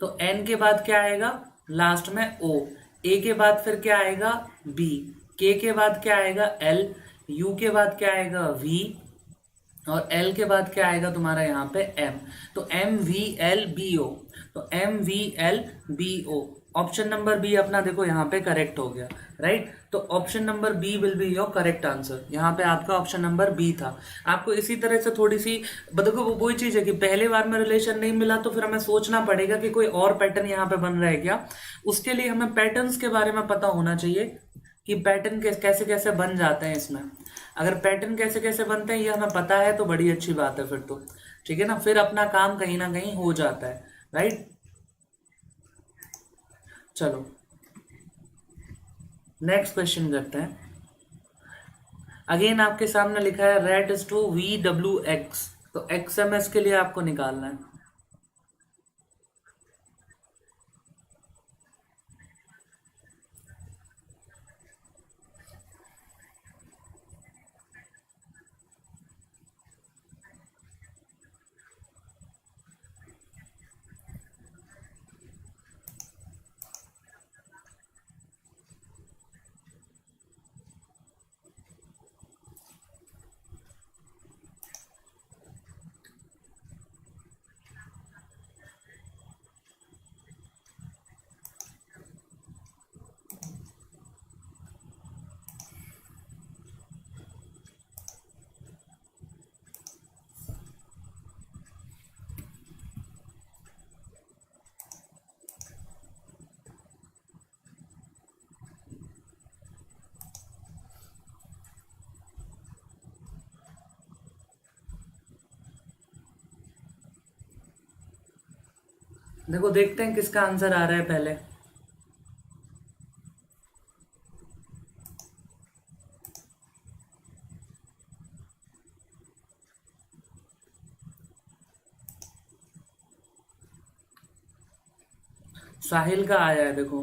तो एन के बाद क्या आएगा लास्ट में ओ, ए के बाद फिर क्या आएगा बी, के बाद क्या आएगा एल, यू के बाद क्या आएगा वी, और एल के बाद क्या आएगा तुम्हारा यहाँ पे एम। तो MVLBO, तो MVLBO, ऑप्शन नंबर बी अपना देखो यहाँ पे करेक्ट हो गया, राइट। तो option number B will be your correct answer. यहाँ पे आपका ऑप्शन नंबर बी था। आपको इसी तरह से थोड़ी सी देखो, वो वही चीज है कि पहले बार में रिलेशन नहीं मिला तो फिर हमें सोचना पड़ेगा कि कोई और पैटर्न यहाँ पे बन रहा है क्या। उसके लिए हमें पैटर्न्स के बारे में पता होना चाहिए कि पैटर्न कैसे कैसे बन जाते हैं इसमें। अगर पैटर्न कैसे कैसे बनते हैं ये हमें पता है तो बड़ी अच्छी बात है फिर तो, ठीक है ना, फिर अपना काम कहीं ना कहीं हो जाता है, राइट। चलो नेक्स्ट क्वेश्चन करते हैं। अगेन आपके सामने लिखा है रेट इज टू VWX, तो XMS के लिए आपको निकालना है। देखो देखते हैं किसका आंसर आ रहा है पहले। साहिल का आया है, देखो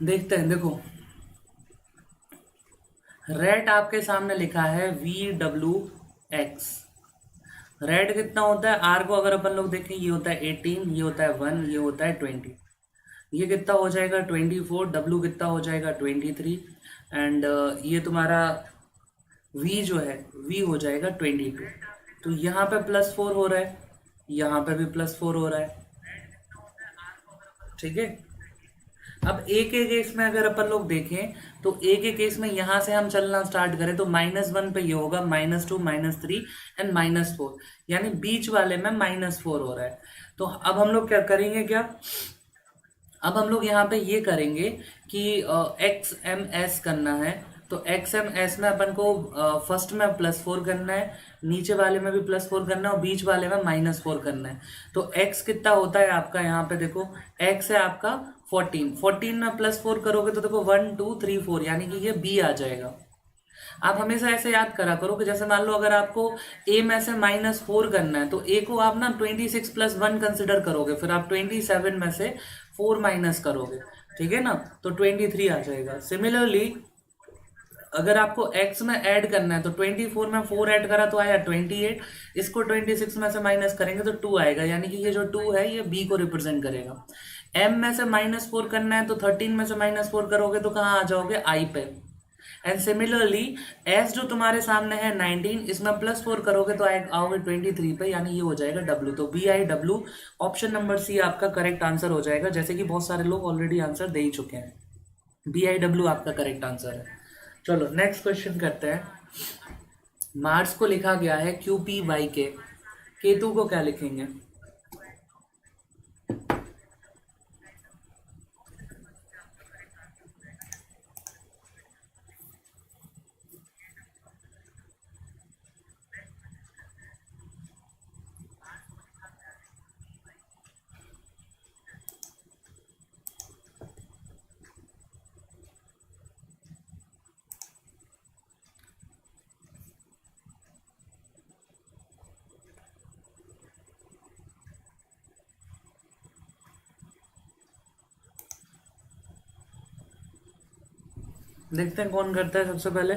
देखते हैं। देखो रेट आपके सामने लिखा है VWX। रेट कितना होता है, आर को अगर अपन लोग देखें ये होता है 18, ये होता है 1, ये होता है 20, ये कितना हो जाएगा 24, डब्लू कितना हो जाएगा 23 एंड ये तुम्हारा वी जो है वी हो जाएगा 22। तो यहाँ पे +4 हो रहा है, यहाँ पे भी +4 हो रहा है, ठीक है। अब एक एक केस में अगर अपन लोग देखें तो एक एक केस में यहां से हम चलना स्टार्ट करें तो -1 पे ये होगा -2 -3 एंड -4, यानी बीच वाले में -4 हो रहा है। तो अब हम लोग क्या करेंगे, क्या अब हम लोग यहाँ पे ये करेंगे कि XMS करना है। तो XMS में अपन को फर्स्ट में +4 करना है, नीचे वाले में भी +4 करना है और बीच वाले में -4 करना है। तो X कितना होता है आपका, यहाँ पे देखो X है आपका 14 में +4 करोगे तो देखो 1 2 3 4, यानी कि ये बी आ जाएगा। आप हमेशा ऐसे याद करा करो कि जैसे मान लो अगर आपको ए में से -4 करना है तो ए को आप ना 26 + 1 कंसिडर करोगे, फिर आप 27 में से 4 माइनस करोगे, ठीक है ना, तो 23 आ जाएगा। सिमिलरली अगर आपको x में ऐड करना है तो 24 में 4 ऐड करा तो आया 28, इसको 26 में से माइनस करेंगे तो 2 आएगा, यानी कि ये जो 2 है ये b को रिप्रेजेंट करेगा। m में से -4 करना है तो 13 में से -4 करोगे तो कहाँ आ जाओगे, i पे। एंड सिमिलरली s जो तुम्हारे सामने है 19, इसमें +4 करोगे तो आओगे 23 पे, यानी ये हो जाएगा w। तो BIW ऑप्शन नंबर सी आपका करेक्ट आंसर हो जाएगा, जैसे कि बहुत सारे लोग ऑलरेडी आंसर दे ही चुके हैं। BIW आपका करेक्ट आंसर है। चलो नेक्स्ट क्वेश्चन करते हैं। मार्स को लिखा गया है QPYK, केतु को क्या लिखेंगे? देखते हैं कौन करता है सबसे पहले।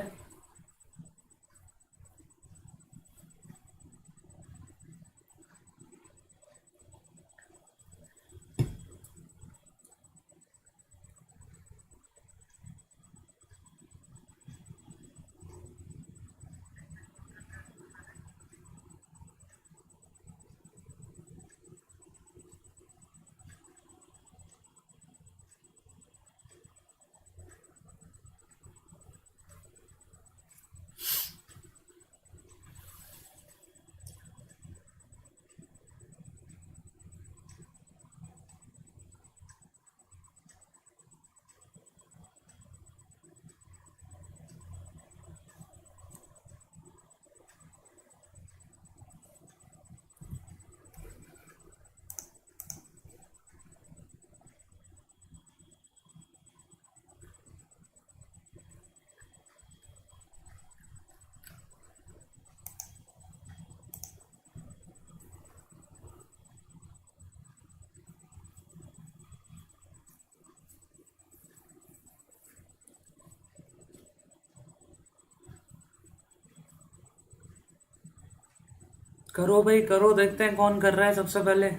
करो भाई करो, देखते हैं कौन कर रहा है सबसे पहले।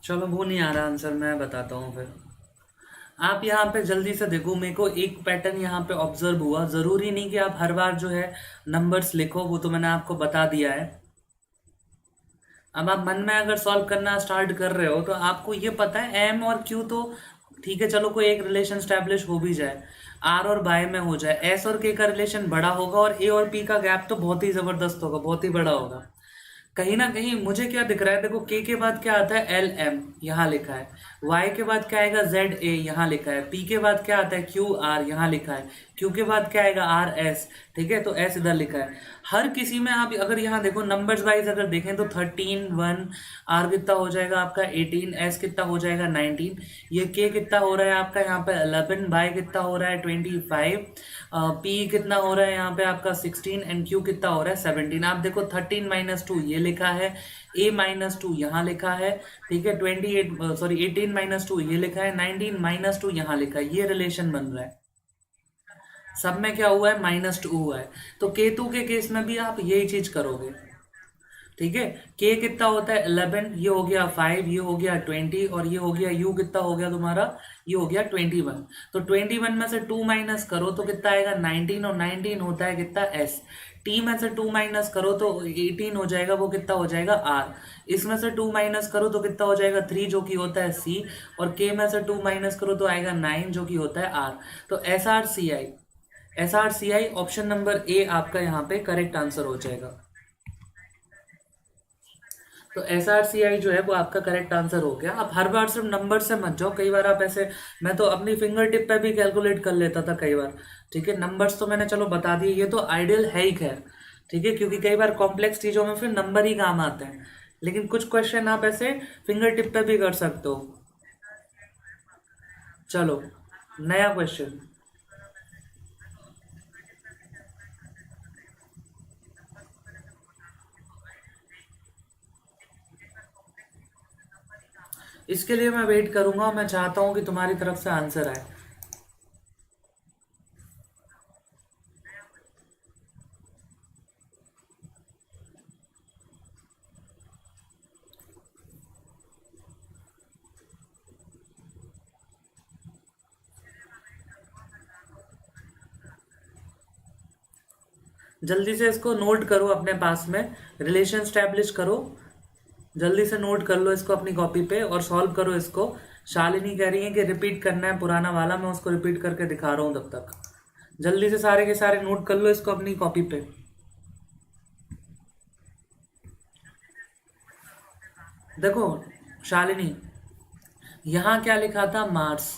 चलो वो नहीं आ रहा आंसर, मैं बताता हूँ फिर। आप यहाँ पे जल्दी से देखो, मेरे को एक पैटर्न यहाँ पे ऑब्जर्व हुआ। जरूरी नहीं कि आप हर बार जो है नंबर्स लिखो, वो तो मैंने आपको बता दिया है। अब आप मन में अगर सॉल्व करना स्टार्ट कर रहे हो तो आपको ये पता है एम और क्यू तो ठीक है, चलो कोई एक रिलेशन स्टैब्लिश हो भी जाए, आर और बाय में हो जाए, एस और के का रिलेशन बड़ा होगा और ए और पी का गैप तो बहुत ही जबरदस्त होगा, बहुत ही बड़ा होगा। कहीं ना कहीं मुझे क्या दिख रहा है, देखो के बाद क्या आता है LM, यहाँ लिखा है। वाई के बाद क्या आएगा ZA, यहाँ लिखा है। पी के बाद क्या आता है QR, यहाँ लिखा है। क्यू के बाद क्या आएगा RS, ठीक है, तो S इधर लिखा है। हर किसी में आप अगर यहाँ देखो नंबर्स वाइज अगर देखें तो 13 1, R कितना हो जाएगा आपका 18, S कितना हो जाएगा 19, ये K कितना हो रहा है आपका यहाँ पे 11, बाय कितना हो रहा है 25, P कितना हो रहा है यहाँ पे आपका 16 एंड Q कितना हो रहा है 17। आप देखो 13 - 2 ये लिखा है, A - 2 यहाँ लिखा है, ठीक है, 18 - 2 ये लिखा है, 19 - 2 यहाँ लिखा है, ये रिलेशन बन रहा है। सब में क्या हुआ है, -2 हुआ है। तो केतु के केस में भी आप यही चीज करोगे। ठीक है। के कितना होता है 11, ये हो गया 5, ये हो गया 20, और ये हो गया यू कितना हो गया तुम्हारा, ये हो गया 21। तो 21 में से 2 माइनस करो तो कितना आएगा 19, और 19 होता है कितना एस। टी में से 2 माइनस करो तो 18 हो जाएगा, वो कितना हो जाएगा आर। इसमें से 2 माइनस करो तो कितना हो जाएगा 3, जो कि होता है सी। और के में से 2 माइनस करो तो आएगा 9, जो कि होता है आर। तो S R C I option number A आपका यहाँ पे करेक्ट आंसर हो जाएगा। तो एस आर सी आई जो है वो आपका करेक्ट आंसर हो गया। आप हर बार सिर्फ नंबर से मत जाओ, कई बार आप ऐसे, मैं तो अपनी फिंगर टिप पे भी कैलकुलेट कर लेता था कई बार। ठीक है, नंबर्स तो मैंने चलो बता दिए, ये तो आइडियल है ही खैर। ठीक है, क्योंकि कई बार कॉम्प्लेक्स चीजों में फिर नंबर ही काम आते हैं, लेकिन कुछ क्वेश्चन आप ऐसे फिंगर टिप पे भी कर सकते हो। चलो नया क्वेश्चन। इसके लिए मैं वेट करूंगा, मैं चाहता हूं कि तुम्हारी तरफ से आंसर आए। जल्दी से इसको नोट करो अपने पास में, रिलेशन स्टैब्लिश करो, जल्दी से नोट कर लो इसको अपनी कॉपी पे और सॉल्व करो इसको। शालिनी कह रही है कि रिपीट करना है पुराना वाला, मैं उसको रिपीट करके दिखा रहा हूँ तब तक। जल्दी से सारे के सारे नोट कर लो इसको अपनी कॉपी पे। देखो शालिनी, यहाँ क्या लिखा था मार्स,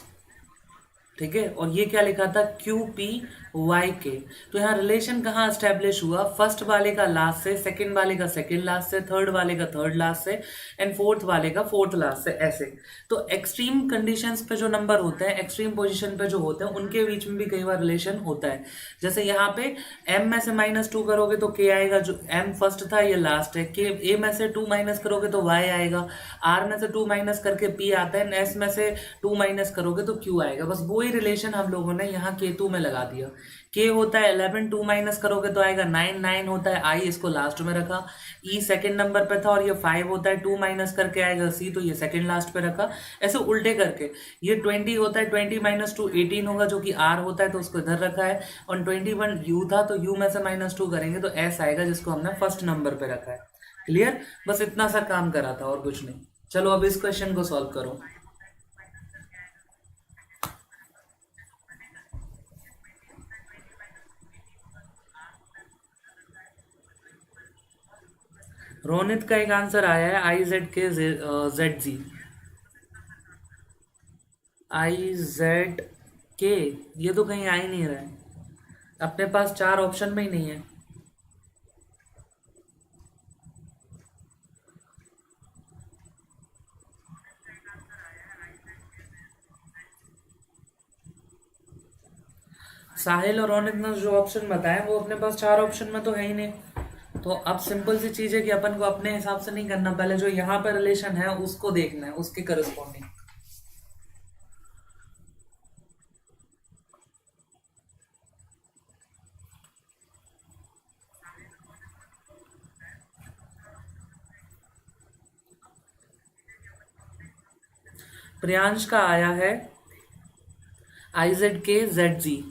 ठीक है, और ये क्या लिखा था QPYK। तो यहाँ रिलेशन कहाँ स्टैब्लिश हुआ, फर्स्ट वाले का लास्ट से, सेकंड वाले का सेकंड लास्ट से, थर्ड वाले का थर्ड लास्ट से, एंड फोर्थ वाले का फोर्थ लास्ट से, ऐसे। तो एक्सट्रीम कंडीशंस पे जो नंबर होते हैं, एक्सट्रीम पोजीशन पे जो होते हैं, उनके बीच में भी कई बार रिलेशन होता है। जैसे यहाँ पे m में से -2 करोगे तो k आएगा, जो m फर्स्ट था ये लास्ट है। k a में से 2 माइनस करोगे तो y आएगा, r में से 2 माइनस करके p आता है, s में से 2 माइनस करोगे तो q आएगा। बस वही रिलेशन हम लोगों ने यहाँ K2 में लगा दिया। K होता है 11, 2 माइनस करोगे तो आएगा 9, 9 होता है I, इसको लास्ट में रखा। E सेकंड नंबर पे था और ये 5 होता है, 2 माइनस करके आएगा C, तो ये सेकंड लास्ट पे रखा। ऐसे उल्टे करके ये 20 होता है, 20 माइनस 2 18 होगा, जो कि R होता है, तो उसको इधर रखा है। और 21 U था, तो U में से -2 करेंगे तो S आएगा, जिसको हमने फर्स्ट नंबर पे रखा है। क्लियर, बस इतना सा काम करा था और कुछ नहीं। चलो अब इस क्वेश्चन को सॉल्व करो। रोनित का एक आंसर आया है IZK ZG। IZK, ये तो कहीं आ ही नहीं रहा है, अपने पास 4 ऑप्शन में ही नहीं है। साहिल और रोनित ने जो ऑप्शन बताए वो अपने पास 4 ऑप्शन में तो है ही नहीं। तो अब सिंपल सी चीज है कि अपन को अपने हिसाब से नहीं करना, पहले जो यहाँ पर रिलेशन है उसको देखना है, उसके करस्पॉन्डिंग। प्रियांश का आया है IZK ZG।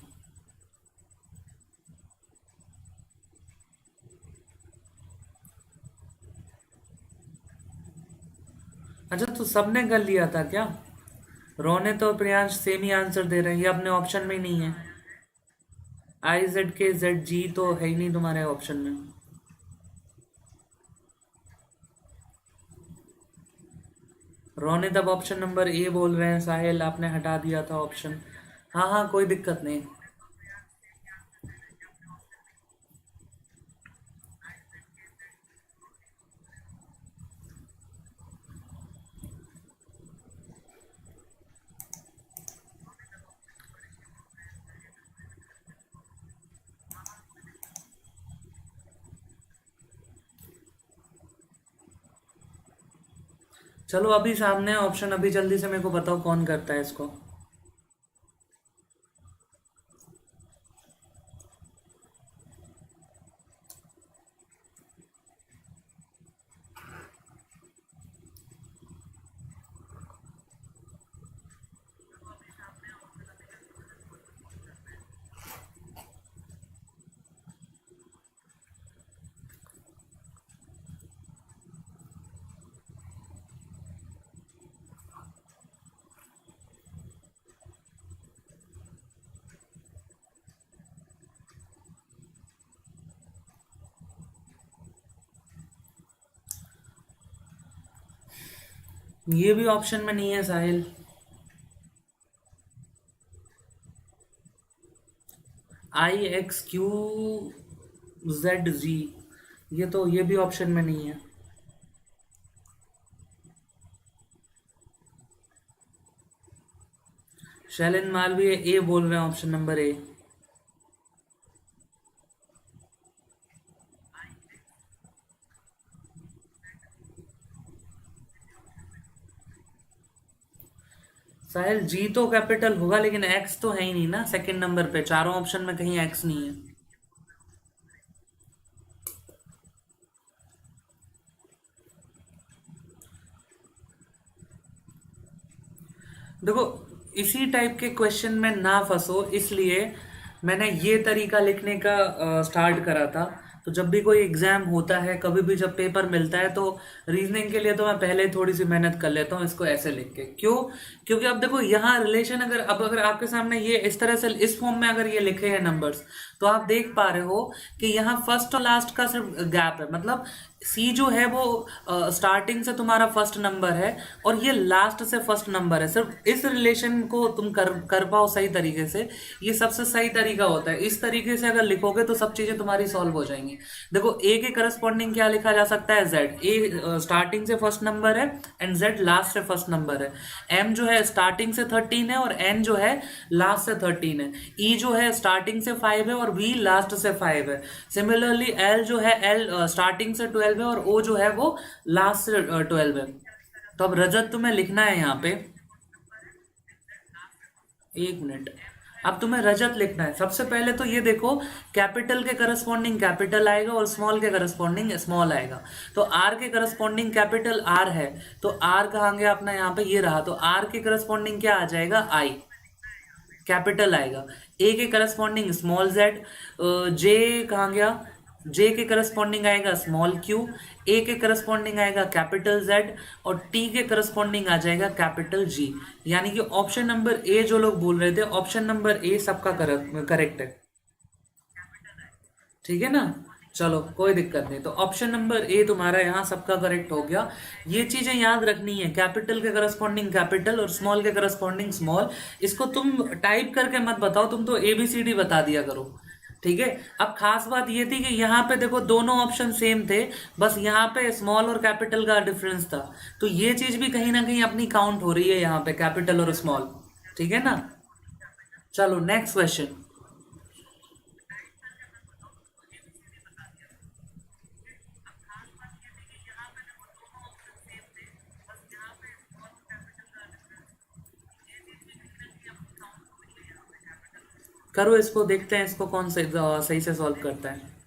अच्छा, तो सबने कर लिया था क्या? रोनित और प्रियांश सेम ही आंसर दे रहे हैं, ये अपने ऑप्शन में ही नहीं है। IZK ZG तो है ही नहीं तुम्हारे ऑप्शन में। रोनित अब ऑप्शन नंबर ए बोल रहे हैं, साहिल आपने हटा दिया था ऑप्शन। हाँ हाँ, कोई दिक्कत नहीं। चलो अभी सामने ऑप्शन, अभी जल्दी से मेरे को बताओ कौन करता है इसको। ये भी ऑप्शन में नहीं है साहिल। IXQZG, ये भी ऑप्शन में नहीं है। शैलेंद्र मालवीय ए बोल रहे हैं, ऑप्शन नंबर ए। साहिल जी तो कैपिटल होगा, लेकिन एक्स तो है ही नहीं ना सेकंड नंबर पे, चारों ऑप्शन में कहीं एक्स नहीं है। देखो, इसी टाइप के क्वेश्चन में ना फंसो, इसलिए मैंने ये तरीका लिखने का स्टार्ट करा था। तो जब भी कोई एग्जाम होता है, कभी भी जब पेपर मिलता है, तो रीजनिंग के लिए तो मैं पहले थोड़ी सी मेहनत कर लेता हूँ इसको ऐसे लिख के। क्यों? क्योंकि अब देखो यहाँ रिलेशन, अगर आपके सामने ये इस तरह से इस फॉर्म में अगर ये लिखे हैं नंबर्स, तो आप देख पा रहे हो कि यहाँ फर्स्ट और लास्ट का सिर्फ गैप है। मतलब सी जो है वो स्टार्टिंग से तुम्हारा फर्स्ट नंबर है और ये लास्ट से फर्स्ट नंबर है। सिर्फ इस रिलेशन को तुम कर पाओ सही तरीके से, ये सबसे सही तरीका होता है। इस तरीके से अगर लिखोगे तो सब चीजें तुम्हारी सॉल्व हो जाएंगी। देखो, ए के करस्पॉन्डिंग क्या लिखा जा सकता है? जेड। ए स्टार्टिंग से फर्स्ट नंबर है एंड जेड लास्ट से फर्स्ट नंबर है। एम जो है स्टार्टिंग से 13 है और एन जो है लास्ट से 13 है। ई जो है स्टार्टिंग से 5 है और वी लास्ट से 5 है। सिमिलरली एल जो है, एल स्टार्टिंग से 12 है और ओ जो है वो लास्ट से 12 है। तो अब रजत तुम्हें लिखना है यहाँ पे, एक मिनट, अब तुम्हें रजत लिखना है। सबसे पहले तो ये देखो, कैपिटल के करस्पॉन्डिंग कैपिटल आएगा और स्मॉल के करस्पॉन्डिंग स्मॉल आएगा। तो आर के करस्पॉन्डिंग कैपिटल आर है, तो आर कहाँ गया अपना? यहाँ पे ये रहा। तो आर के करस्पॉन्डिंग क्या आ जाएगा? आई, कैपिटल आएगा। ए के करस्पॉन्डिंग स्मॉल जेड। जे कहाँ गया? जे के करस्पॉन्डिंग आएगा स्मॉल क्यू। ए के करस्पॉन्डिंग आएगा कैपिटल जेड और टी के करस्पॉन्डिंग आ जाएगा कैपिटल जी। यानी कि ऑप्शन नंबर ए जो लोग बोल रहे थे, ऑप्शन नंबर ए सबका करेक्ट है। ठीक है ना? चलो कोई दिक्कत नहीं। तो ऑप्शन नंबर ए तुम्हारा यहाँ सबका करेक्ट हो गया। ये चीजें याद रखनी है, कैपिटल के करस्पॉन्डिंग कैपिटल और स्मॉल के करस्पॉन्डिंग स्मॉल। इसको तुम टाइप करके मत बताओ, तुम तो ABCD बता दिया करो। ठीक है? अब खास बात ये थी कि यहाँ पे देखो दोनों ऑप्शन सेम थे, बस यहाँ पे स्मॉल और कैपिटल का डिफरेंस था। तो ये चीज भी कहीं ना कहीं अपनी काउंट हो रही है यहाँ पे, कैपिटल और स्मॉल। ठीक है ना? चलो नेक्स्ट क्वेश्चन। करो इसको, देखते हैं इसको कौन सही से सॉल्व करता है।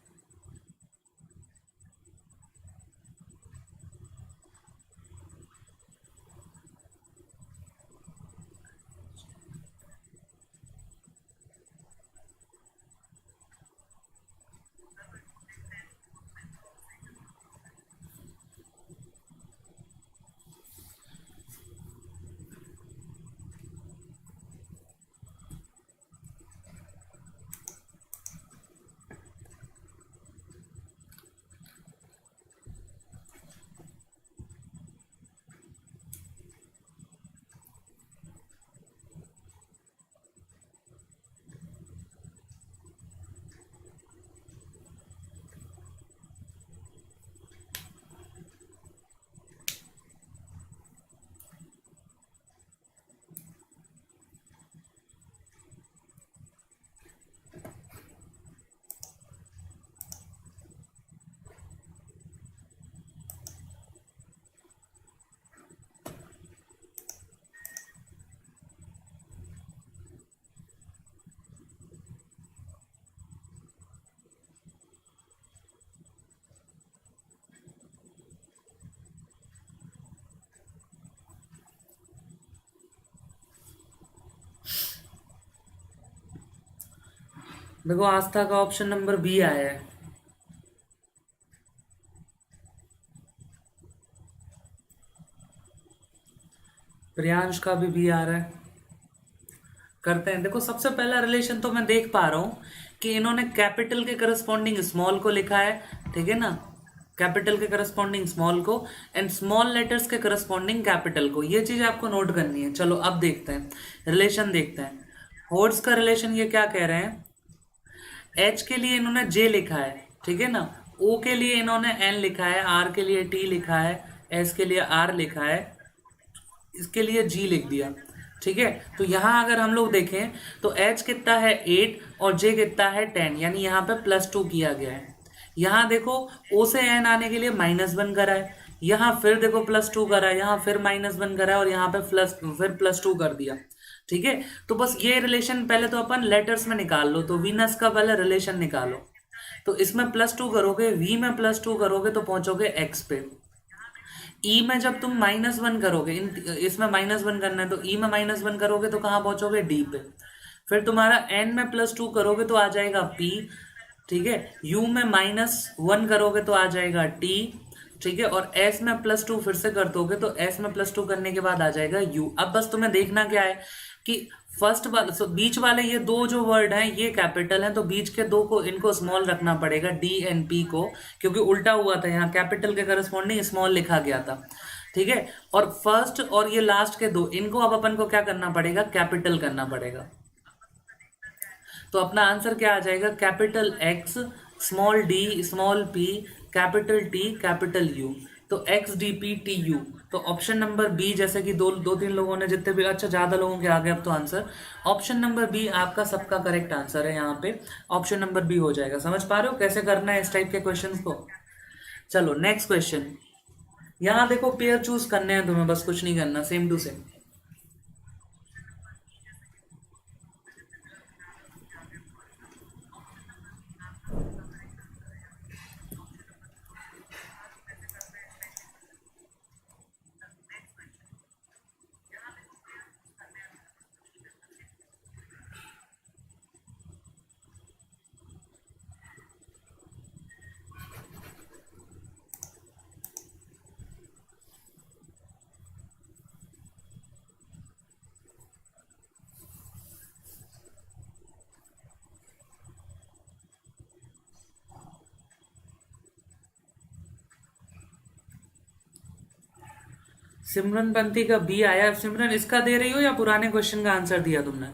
देखो, आस्था का ऑप्शन नंबर बी आया है। प्रियांश का भी बी आ रहा है। करते हैं। देखो, सबसे पहला रिलेशन तो मैं देख पा रहा हूं कि इन्होंने कैपिटल के करस्पॉन्डिंग स्मॉल को लिखा है। ठीक है ना? कैपिटल के करस्पॉन्डिंग स्मॉल को एंड स्मॉल लेटर्स के करस्पॉन्डिंग कैपिटल को। ये चीज आपको नोट करनी है। चलो अब देखते हैं, रिलेशन देखते हैं। होड्स का रिलेशन ये क्या कह रहे हैं, एच के लिए इन्होंने जे लिखा है, ठीक है ना, ओ के लिए इन्होंने एन लिखा है, आर के लिए टी लिखा है, एस के लिए आर लिखा है, इसके लिए जी लिख दिया, ठीक है। तो यहाँ अगर हम लोग देखें तो एच कितना है 8 और जे कितना है 10, यानी यहाँ पे +2 किया गया है। यहाँ देखो ओ से एन आने के लिए -1 करा है, यहाँ फिर देखो +2 करा है, यहाँ फिर -1 करा है और यहाँ पे फिर +2 कर दिया, ठीक है। तो बस ये रिलेशन पहले तो अपन लेटर्स में निकाल लो, तो वीनस का पहले रिलेशन निकालो। तो इसमें +2 करोगे, वी में +2 करोगे तो पहुंचोगे एक्स पे। ई में जब तुम -1 करोगे, इसमें -1 करना है तो ई में -1 करोगे तो कहाँ पहुंचोगे, डी पे। फिर तुम्हारा एन में +2 करोगे तो आ जाएगा पी, ठीक है। यू में -1 करोगे तो आ जाएगा टी, ठीक है। और एस में +2 फिर से कर दोगे तो एस में +2 करने के बाद आ जाएगा यू। अब बस तुम्हें देखना क्या है कि फर्स्ट वाले बीच वाले ये दो जो वर्ड हैं ये कैपिटल हैं, तो बीच के दो को इनको स्मॉल रखना पड़ेगा, डी एंड पी को, क्योंकि उल्टा हुआ था, यहाँ कैपिटल के करस्पॉन्डिंग स्मॉल लिखा गया था, ठीक है। और फर्स्ट और ये लास्ट के दो, इनको अब अपन को क्या करना पड़ेगा, कैपिटल करना पड़ेगा। तो अपना आंसर क्या आ जाएगा, capital X, small D, small P, capital T, capital U. तो X D P T U. तो ऑप्शन नंबर बी, जैसे कि दो तीन लोगों ने, जितने भी, अच्छा ज्यादा लोगों के आगे अब तो आंसर, ऑप्शन नंबर बी आपका सबका करेक्ट आंसर है। यहाँ पे ऑप्शन नंबर बी हो जाएगा। समझ पा रहे हो कैसे करना है इस टाइप के क्वेश्चंस को। चलो नेक्स्ट क्वेश्चन। यहाँ देखो पेयर चूज करने हैं तुम्हें, बस कुछ नहीं करना, सेम टू सेम। सिमरन पंथी का बी आया। सिमरन इसका दे रही हो या पुराने क्वेश्चन का आंसर दिया तुमने।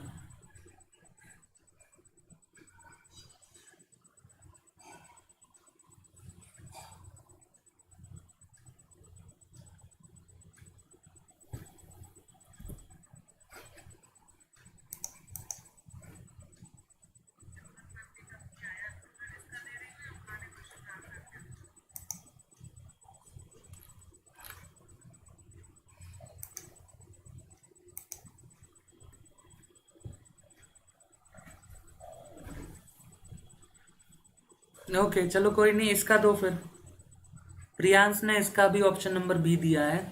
ओके चलो कोई नहीं, इसका दो फिर। प्रियांश ने इसका भी ऑप्शन नंबर बी दिया है।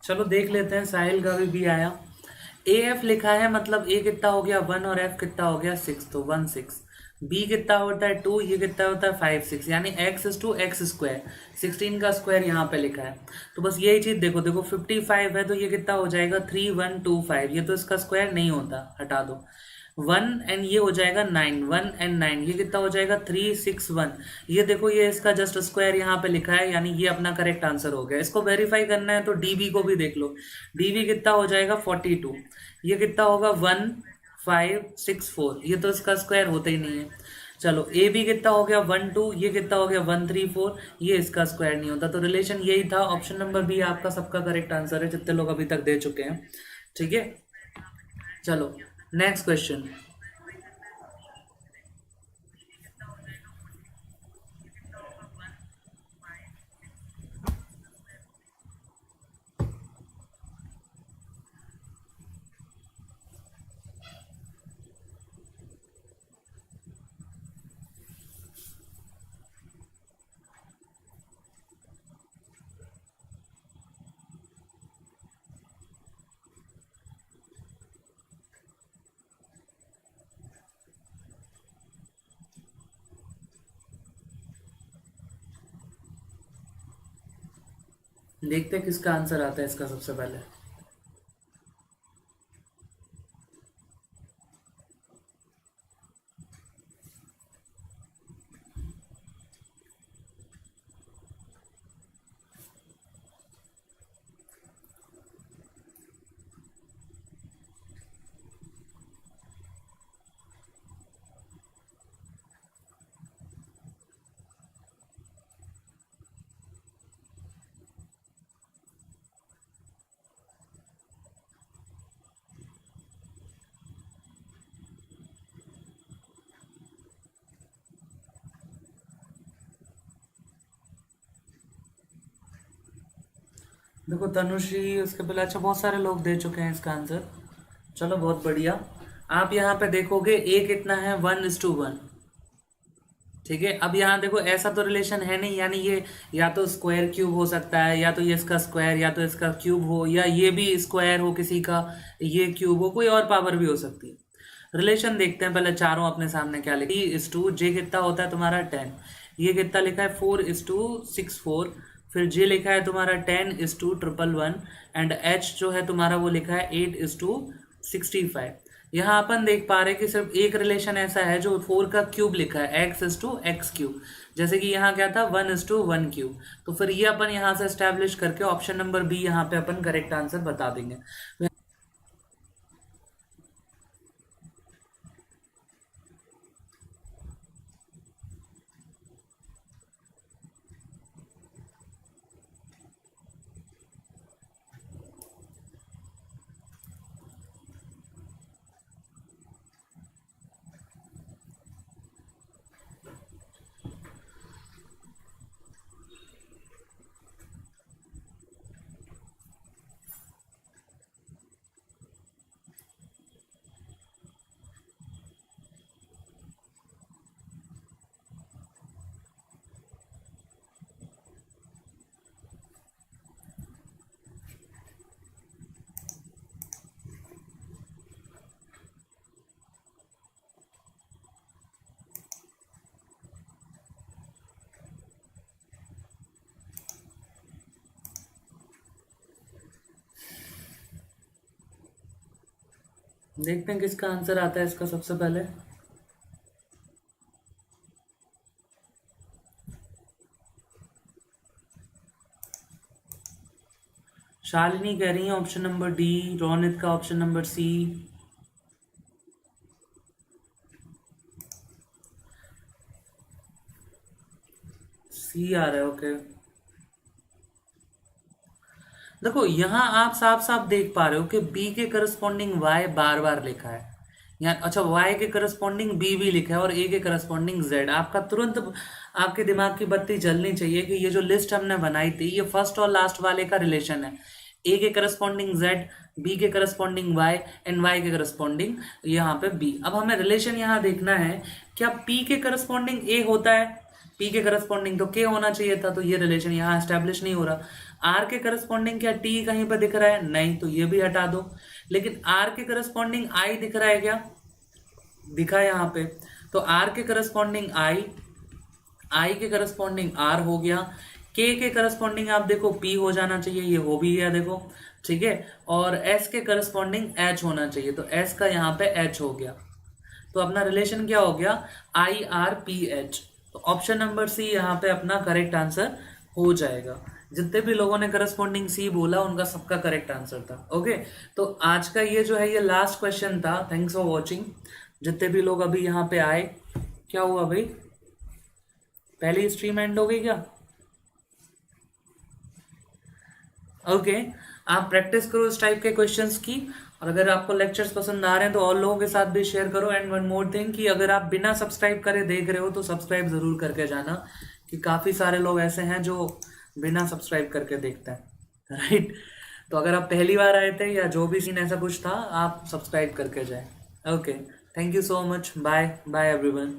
चलो देख लेते हैं, साहिल का भी आया। ए एफ लिखा है, मतलब ए कितना हो गया 1 और एफ कितना हो गया 6, तो 1 6। बी कितना होता है 2, ये कितना होता है 5 6, यानी x is two x square, 16 का स्क्वायर यहाँ पे लिखा है। तो बस यही चीज देखो, देखो 55 है तो ये कितना हो जाएगा 3125, ये तो इसका स्क्वायर नहीं होता, हटा दो। 1 एंड ये हो जाएगा 9, 1 एंड 9 ये कितना हो जाएगा 361। ये देखो ये इसका जस्ट स्क्वायर यहाँ पे लिखा है, यानी ये अपना करेक्ट आंसर हो गया। इसको वेरीफाई करना है तो डीबी को भी देख लो, डीबी कितना हो जाएगा 42, ये कितना होगा 1564, ये तो इसका स्क्वायर होता ही नहीं है। चलो ए बी कितना हो गया 12, ये कितना हो गया 134, ये इसका स्क्वायर नहीं होता। तो रिलेशन यही था, ऑप्शन नंबर बी आपका सबका करेक्ट आंसर है, जितने लोग अभी तक दे चुके हैं, ठीक है। चलो नेक्स्ट क्वेश्चन। देखते हैं किसका आंसर आता है इसका सबसे पहले। देखो तनुश्री, उसके पहले अच्छा बहुत सारे लोग दे चुके हैं इसका आंसर। चलो बहुत बढ़िया। आप यहाँ पे देखोगे ए कितना है, 1:1। ठीक है, अब यहाँ देखो ऐसा तो रिलेशन है नहीं, यानी ये या तो स्क्वायर क्यूब हो सकता है, या तो ये इसका स्क्वायर या तो इसका क्यूब हो, या ये भी स्क्वायर हो किसी का, ये क्यूब हो, कोई और पावर भी हो सकती है। रिलेशन देखते हैं पहले, चारों अपने सामने क्या लिखा, E:2, जे कितना होता है तुम्हारा 10, ये कितना लिखा है 4:64, फिर जे लिखा है तुम्हारा 10:111, एंड एच जो है तुम्हारा वो लिखा है 8:65। यहाँ अपन देख पा रहे हैं कि सिर्फ एक रिलेशन ऐसा है जो 4 का क्यूब लिखा है, x:x³, जैसे कि यहाँ क्या था 1:1³ तो फिर ये अपन यहाँ से एस्टेब्लिश करके ऑप्शन नंबर बी यहाँ पे अपन करेक्ट आंसर बता देंगे। देखते हैं किसका आंसर आता है इसका सबसे पहले। शालिनी कह रही है ऑप्शन नंबर डी, रोनित का ऑप्शन नंबर सी। सी आ रहा है, ओके। देखो यहाँ आप साफ साफ देख पा रहे हो कि बी के करस्पॉन्डिंग वाई बार बार लिखा है यहाँ, अच्छा वाई के करस्पॉन्डिंग बी भी लिखा है और ए के करस्पॉन्डिंग जेड। आपका तुरंत आपके दिमाग की बत्ती जलनी चाहिए कि ये जो लिस्ट हमने बनाई थी ये फर्स्ट और लास्ट वाले का रिलेशन है। ए के करस्पॉन्डिंग जेड, बी के करस्पॉन्डिंग वाई, एंड वाई के करस्पॉन्डिंग यहाँ पे बी। अब हमें रिलेशन यहाँ देखना है, क्या पी के करस्पॉन्डिंग ए होता है, पी के करस्पॉन्डिंग तो के होना चाहिए था, तो ये रिलेशन यहाँ एस्टेब्लिश नहीं हो रहा। आर के करस्पॉन्डिंग क्या टी कहीं पर दिख रहा है, नहीं, तो ये भी हटा दो। लेकिन आर के करस्पॉन्डिंग आई दिख रहा है क्या, दिखा है यहाँ पे, तो आर के करस्पॉन्डिंग आई, आई के करस्पॉन्डिंग आर हो गया, के करस्पॉन्डिंग आप देखो पी हो जाना चाहिए, ये हो भी गया देखो, ठीक है। और एस के करस्पॉन्डिंग एच होना चाहिए, तो एस का यहाँ पे एच हो गया, तो अपना रिलेशन क्या हो गया, IRPH। तो ऑप्शन नंबर सी यहाँ पे अपना करेक्ट आंसर हो जाएगा। जितने भी लोगों ने करस्पॉन्डिंग सी बोला उनका सबका करेक्ट आंसर था, ओके। तो आज का ये जो है ये लास्ट क्वेश्चन था। Thanks for watching. जितने भी लोग अभी यहाँ पे आए, क्या हुआ भाई, पहली स्ट्रीम एंड हो गई क्या, ओके। आप प्रैक्टिस करो इस टाइप के क्वेश्चंस की, और अगर आपको लेक्चर्स पसंद आ रहे हैं तो और लोगों के साथ भी शेयर करो। एंड वन मोर थिंग कि अगर आप बिना सब्सक्राइब करे देख रहे हो तो सब्सक्राइब ज़रूर करके जाना, कि काफ़ी सारे लोग ऐसे हैं जो बिना सब्सक्राइब करके देखते हैं, राइट। तो अगर आप पहली बार आए थे या जो भी सीन ऐसा कुछ था, आप सब्सक्राइब करके जाए, okay. Thank you so much, bye bye everyone.